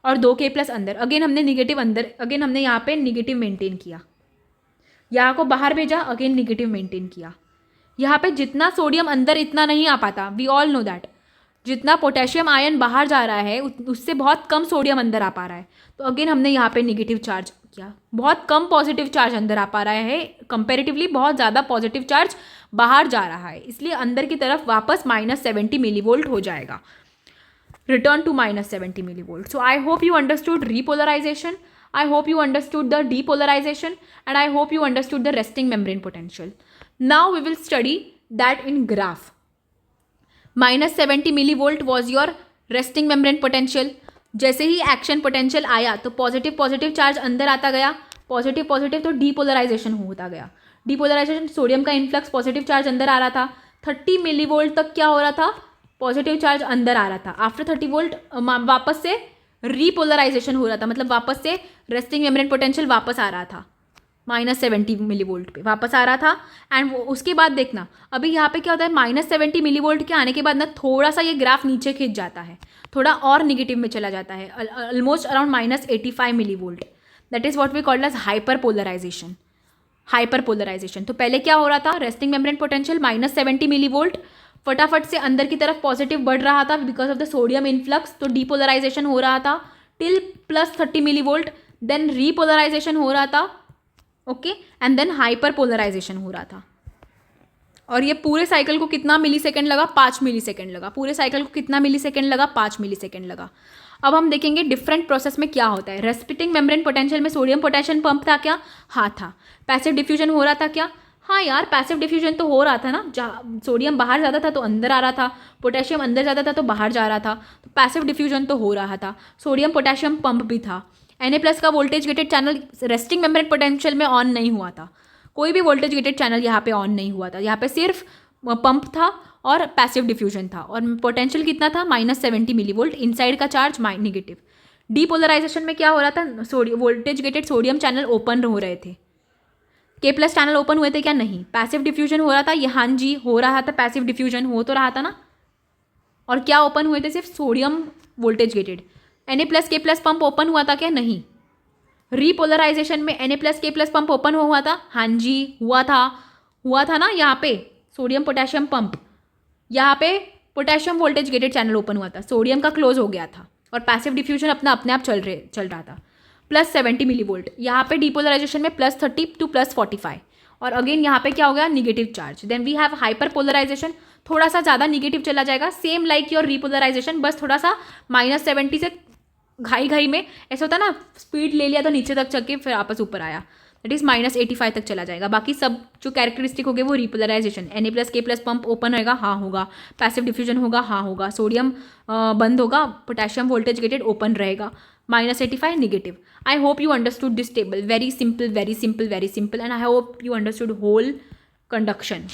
और 2K+ अंदर। अगेन हमने निगेटिव अंदर, अगेन हमने यहाँ पे निगेटिव मेंटेन किया, यहाँ को बाहर भेजा, अगेन निगेटिव मेंटेन किया। यहाँ पे जितना सोडियम अंदर इतना नहीं आ पाता, वी ऑल नो दैट, जितना पोटेशियम आयन बाहर जा रहा है उससे बहुत कम सोडियम अंदर आ पा रहा है। तो अगेन हमने यहाँ पे निगेटिव चार्ज किया, बहुत कम पॉजिटिव चार्ज अंदर आ पा रहा है, कंपेरेटिवली बहुत ज़्यादा पॉजिटिव चार्ज बाहर जा रहा है, इसलिए अंदर की तरफ वापस -70 मिलीवोल्ट हो जाएगा, return to -70 millivolt. So I hope you understood repolarization. I hope you understood the depolarization, and I hope you understood the resting membrane potential. Now we will study that in graph. -70 millivolt was your resting membrane potential. जैसे ही action potential आया तो positive charge अंदर आता गया, positive तो depolarisation होता गया, depolarisation sodium का इन्फ्लक्स, पॉजिटिव चार्ज अंदर आ रहा था। 30 मिलीवोल्ट तक क्या हो रहा था, पॉजिटिव चार्ज अंदर आ रहा था। आफ्टर 30 वोल्ट वापस से रीपोलराइजेशन हो रहा था, मतलब वापस से रेस्टिंग मेम्ब्रेन पोटेंशियल वापस आ रहा था, -70 मिलीवोल्ट पे वापस आ रहा था। एंड उसके बाद देखना, अभी यहाँ पे क्या होता है, -70 मिलीवोल्ट के आने के बाद ना थोड़ा सा ये ग्राफ नीचे खिंच जाता है, थोड़ा और निगेटिव में चला जाता है, almost around -85 millivolt. That is what we called as hyperpolarization. Hyperpolarization, तो पहले क्या हो रहा था, रेस्टिंग मेम्ब्रेन पोटेंशियल -70 मिलीवोल्ट, फटाफट से अंदर की तरफ पॉजिटिव बढ़ रहा था because of the sodium influx, तो डीपोलराइजेशन हो रहा था टिल +30 मिलीवोल्ट, देन रीपोलराइजेशन हो रहा था, okay, and then hyperpolarization हो रहा था। और ये पूरे साइकिल को कितना मिलीसेकंड लगा, 5 मिलीसेकंड लगा। पूरे साइकिल को कितना मिलीसेकंड लगा, 5 मिलीसेकंड लगा। अब हम देखेंगे डिफरेंट प्रोसेस में क्या होता है। रेस्पिटिंग मेम्ब्रेन पोटेंशियल में सोडियम पोटेशियम पंप था क्या, हाँ था। पैसिव डिफ्यूजन हो रहा था क्या, हाँ यार पैसिव डिफ्यूजन तो हो रहा था ना, जहाँ सोडियम बाहर जाता था तो अंदर आ रहा था, पोटेशियम अंदर जाता था तो बाहर जा रहा था, तो पैसिव डिफ्यूजन तो हो रहा था। सोडियम पोटेशियम पंप भी था। Na+ का voltage gated channel resting membrane potential में ऑन नहीं हुआ था, कोई भी वोल्टेज गेटेड चैनल यहाँ पे ऑन नहीं हुआ था, यहाँ पे सिर्फ पंप था और पैसिव डिफ्यूजन था, और पोटेंशियल कितना था, -70 मिलीवोल्ट, इनसाइड का चार्ज नेगेटिव। डीपोलराइजेशन में क्या हो रहा था, voltage gated sodium channel open हो रहे थे, K+ चैनल ओपन हुए थे क्या, नहीं। पैसिव डिफ्यूजन हो रहा था, हाँ जी हो रहा था, पैसिव डिफ्यूजन हो तो रहा था ना। और क्या ओपन हुए थे, सिर्फ sodium voltage gated. Na+ K+ pump open हुआ था क्या, नहीं। रीपोलराइजेशन में Na+ K+ पंप ओपन हुआ था, हाँ जी हुआ था ना। यहाँ पे सोडियम पोटेशियम पंप, यहाँ पे potassium voltage gated channel open हुआ था, सोडियम का क्लोज हो गया था, और पैसिव डिफ्यूजन अपने आप चल रहा था, +70 मिलीवोल्ट। यहाँ पे डीपोलराइजेशन में +30 to +45, और अगेन यहाँ पे क्या हो गया, negative charge. Then we have hyperpolarization, थोड़ा सा ज़्यादा निगेटिव चला जाएगा, सेम लाइक योर रीपोलराइजेशन, बस थोड़ा सा -70 से घाई में ऐसा होता है ना, स्पीड ले लिया तो नीचे तक चल के फिर वापस ऊपर आया, दैट इज -85 तक चला जाएगा। बाकी सब जो कैरेक्टरिस्टिक हो गए वो repolarization. Na+ K+ pump open रहेगा, हाँ होगा। पैसिव डिफ्यूजन होगा, हाँ होगा। सोडियम बंद होगा, पोटेशियम वोल्टेज गेटेड ओपन रहेगा, -85 negative. I hope you understood this table, very simple very simple very simple, and I hope you understood whole conduction.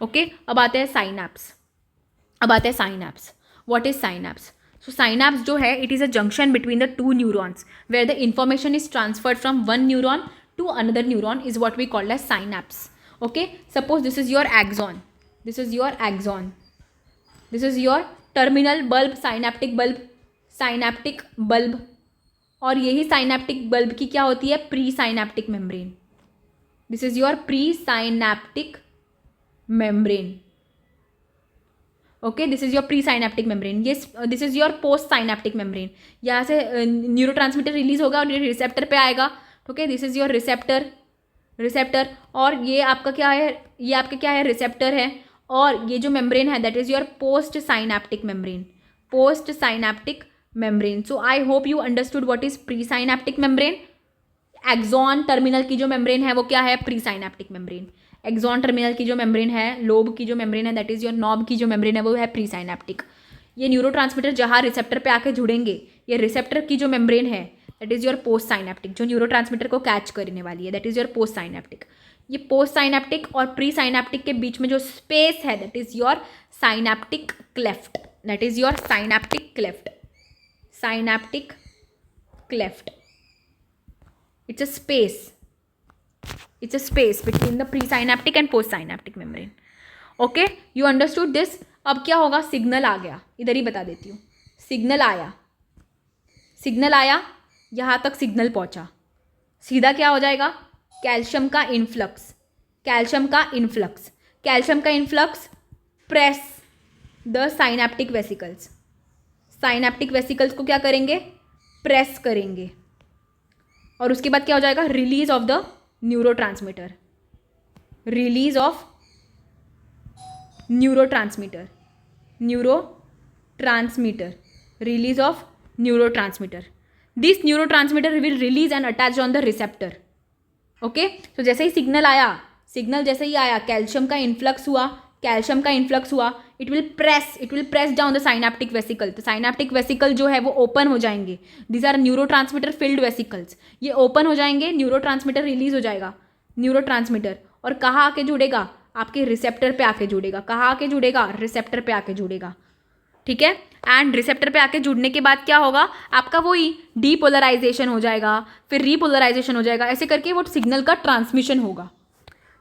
Okay, अब आते हैं synapse. What is synapse? So synapse जो है, it is a junction between the 2 neurons where the information is transferred from 1 neuron to another neuron is what we call as synapse. Okay, suppose this is your axon, this is your axon, this is your terminal bulb, synaptic bulb, synaptic bulb, और यही synaptic bulb की क्या होती है, pre synaptic membrane. This is your pre synaptic membrane. Okay, this is your pre synaptic membrane. ये this is your post synaptic membrane. यहाँ से neurotransmitter release होगा और ये रिसेप्टर पे आएगा. Okay, this is your receptor और ये आपका क्या है, ये आपका क्या है, रिसेप्टर है. और ये जो मेम्ब्रेन है that is your post synaptic membrane, post synaptic membrane. So I hope you understood what is pre synaptic membrane. Axon terminal की जो मेम्ब्रेन है वो क्या है, pre synaptic membrane. Axon terminal की जो मेम्ब्रेन है, लोब की जो मेम्ब्रेन है दैट इज योर नॉब की जो मेम्ब्रेन है वो है प्री साइनेप्टिक. ये न्यूरोट्रांसमीटर जहाँ रिसेप्टर पे आके जुड़ेंगे, ये रिसेप्टर की जो मेम्ब्रेन है that is your post synaptic, जो न्यूरोट्रांसमीटर को कैच करने वाली है that is your post synaptic. ये पोस्ट साइनेप्टिक और प्री साइनेप्टिक के बीच में जो स्पेस है that is your synaptic cleft, that is your synaptic cleft, synaptic cleft. It's a space. It's a space between the presynaptic and postsynaptic membrane. Okay, you understood this? अब क्या होगा, signal आ गया, इधर ही बता देती हूँ. सिग्नल आया, सिग्नल आया, यहाँ तक सिग्नल पहुँचा, सीधा क्या हो जाएगा, कैल्शियम का इन्फ्लक्स, कैल्शियम का इन्फ्लक्स, कैल्शियम का influx press the synaptic vesicles. Synaptic vesicles को क्या करेंगे, प्रेस करेंगे. और उसके बाद क्या हो जाएगा, release of the neurotransmitter, release of neurotransmitter, neurotransmitter, release of neurotransmitter. This neurotransmitter will release and attach on the receptor. Okay, तो जैसे ही सिग्नल आया, सिग्नल जैसे ही आया, कैल्शियम का इन्फ्लक्स हुआ, कैल्शियम का इन्फ्लक्स हुआ, it will press down the synaptic vesicle. तो साइनेप्टिक वेसिकल जो है वो ओपन हो जाएंगे. These are neurotransmitter filled vesicles. ये ओपन हो जाएंगे, न्यूरोट्रांसमीटर रिलीज हो जाएगा, न्यूरोट्रांसमीटर. और कहाँ आके जुड़ेगा, आपके रिसेप्टर पे आके जुड़ेगा. कहाँ आके जुड़ेगा, रिसेप्टर पे आके जुड़ेगा. ठीक है, एंड रिसेप्टर पे आके जुड़ने के बाद क्या होगा, आपका वही डीपोलराइजेशन हो जाएगा, फिर रीपोलराइजेशन हो जाएगा, ऐसे करके वो सिग्नल का ट्रांसमिशन होगा.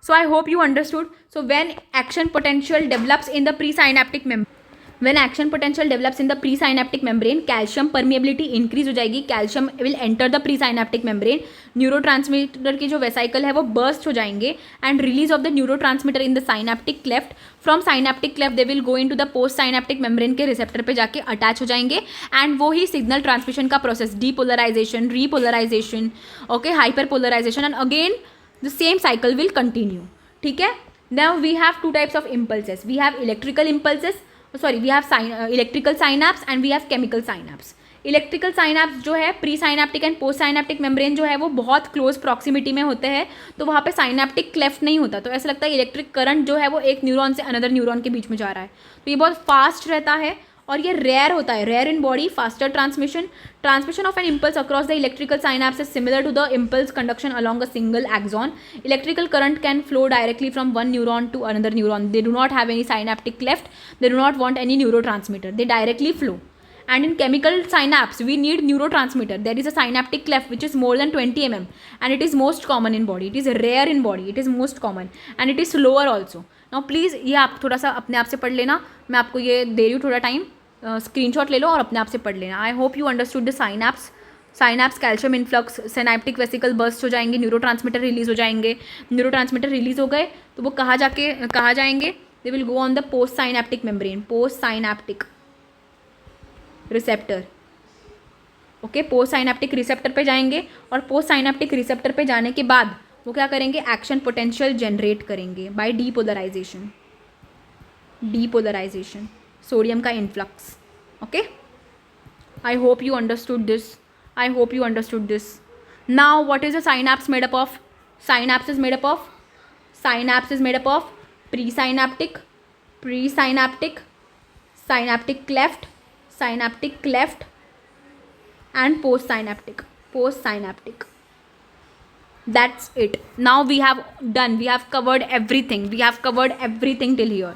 So I hope you understood. So when action potential develops in the presynaptic membrane, calcium permeability increase हो जाएगी, calcium will enter the presynaptic membrane, neurotransmitter की जो वेसाइकल है वो burst हो जाएंगे and release of the neurotransmitter in the synaptic cleft. From synaptic cleft they will go into the postsynaptic membrane के receptor पे जाके अटैच हो जाएंगे and वो ही सिग्नल ट्रांसमिशन का process, depolarization, repolarization, okay, hyperpolarization, and again the same cycle will continue. ठीक है, now we have two types of impulses. We have electrical impulses, we have electrical synapse and we have chemical synapse. Electrical synapse जो है pre synaptic and post synaptic membrane जो है वो बहुत close proximity में होते हैं, तो वहाँ पे साइनेप्टिक क्लेफ्ट नहीं होता, तो ऐसा लगता है इलेक्ट्रिक करंट जो है वो एक न्यूरॉन से अनदर न्यूरॉन के बीच में जा रहा है. तो ये बहुत फास्ट रहता है और ये रेयर होता है, rare in body, faster transmission of an impulse across the electrical synapse is similar to the impulse conduction along a single axon. Electrical current can flow directly from one neuron to another neuron. They do not have any synaptic cleft, they do not want any neurotransmitter, they directly flow. And in chemical synapse we need neurotransmitter. There is a synaptic cleft which is more than 20 mm and it is most common in body. It is rare in body, it is most common and it is slower also. Now please ये आप थोड़ा सा अपने आप से पढ़ लेना, मैं आपको ये दे रही हूँ थोड़ा टाइम, स्क्रीनशॉट ले लो और अपने आप से पढ़ लेना. आई hope you understood the synapse, calcium influx, synaptic vesicle burst हो जाएंगे, न्यूरोट्रांसमीटर रिलीज हो जाएंगे. न्यूरोट्रांसमीटर रिलीज हो गए तो वो कहाँ जाएंगे, they will go on the post synaptic membrane, post synaptic receptor. Okay, post synaptic receptor पे जाएंगे और पोस्ट साइनेप्टिक रिसेप्टर पे जाने के बाद वो क्या करेंगे, एक्शन पोटेंशियल जनरेट करेंगे बाय डीपोलराइजेशन, सोडियम का influx. Okay, I hope you understood this. Now what is the synapse made up of? Synapse is made up of presynaptic, synaptic cleft, and postsynaptic. That's it. Now we have covered everything till here.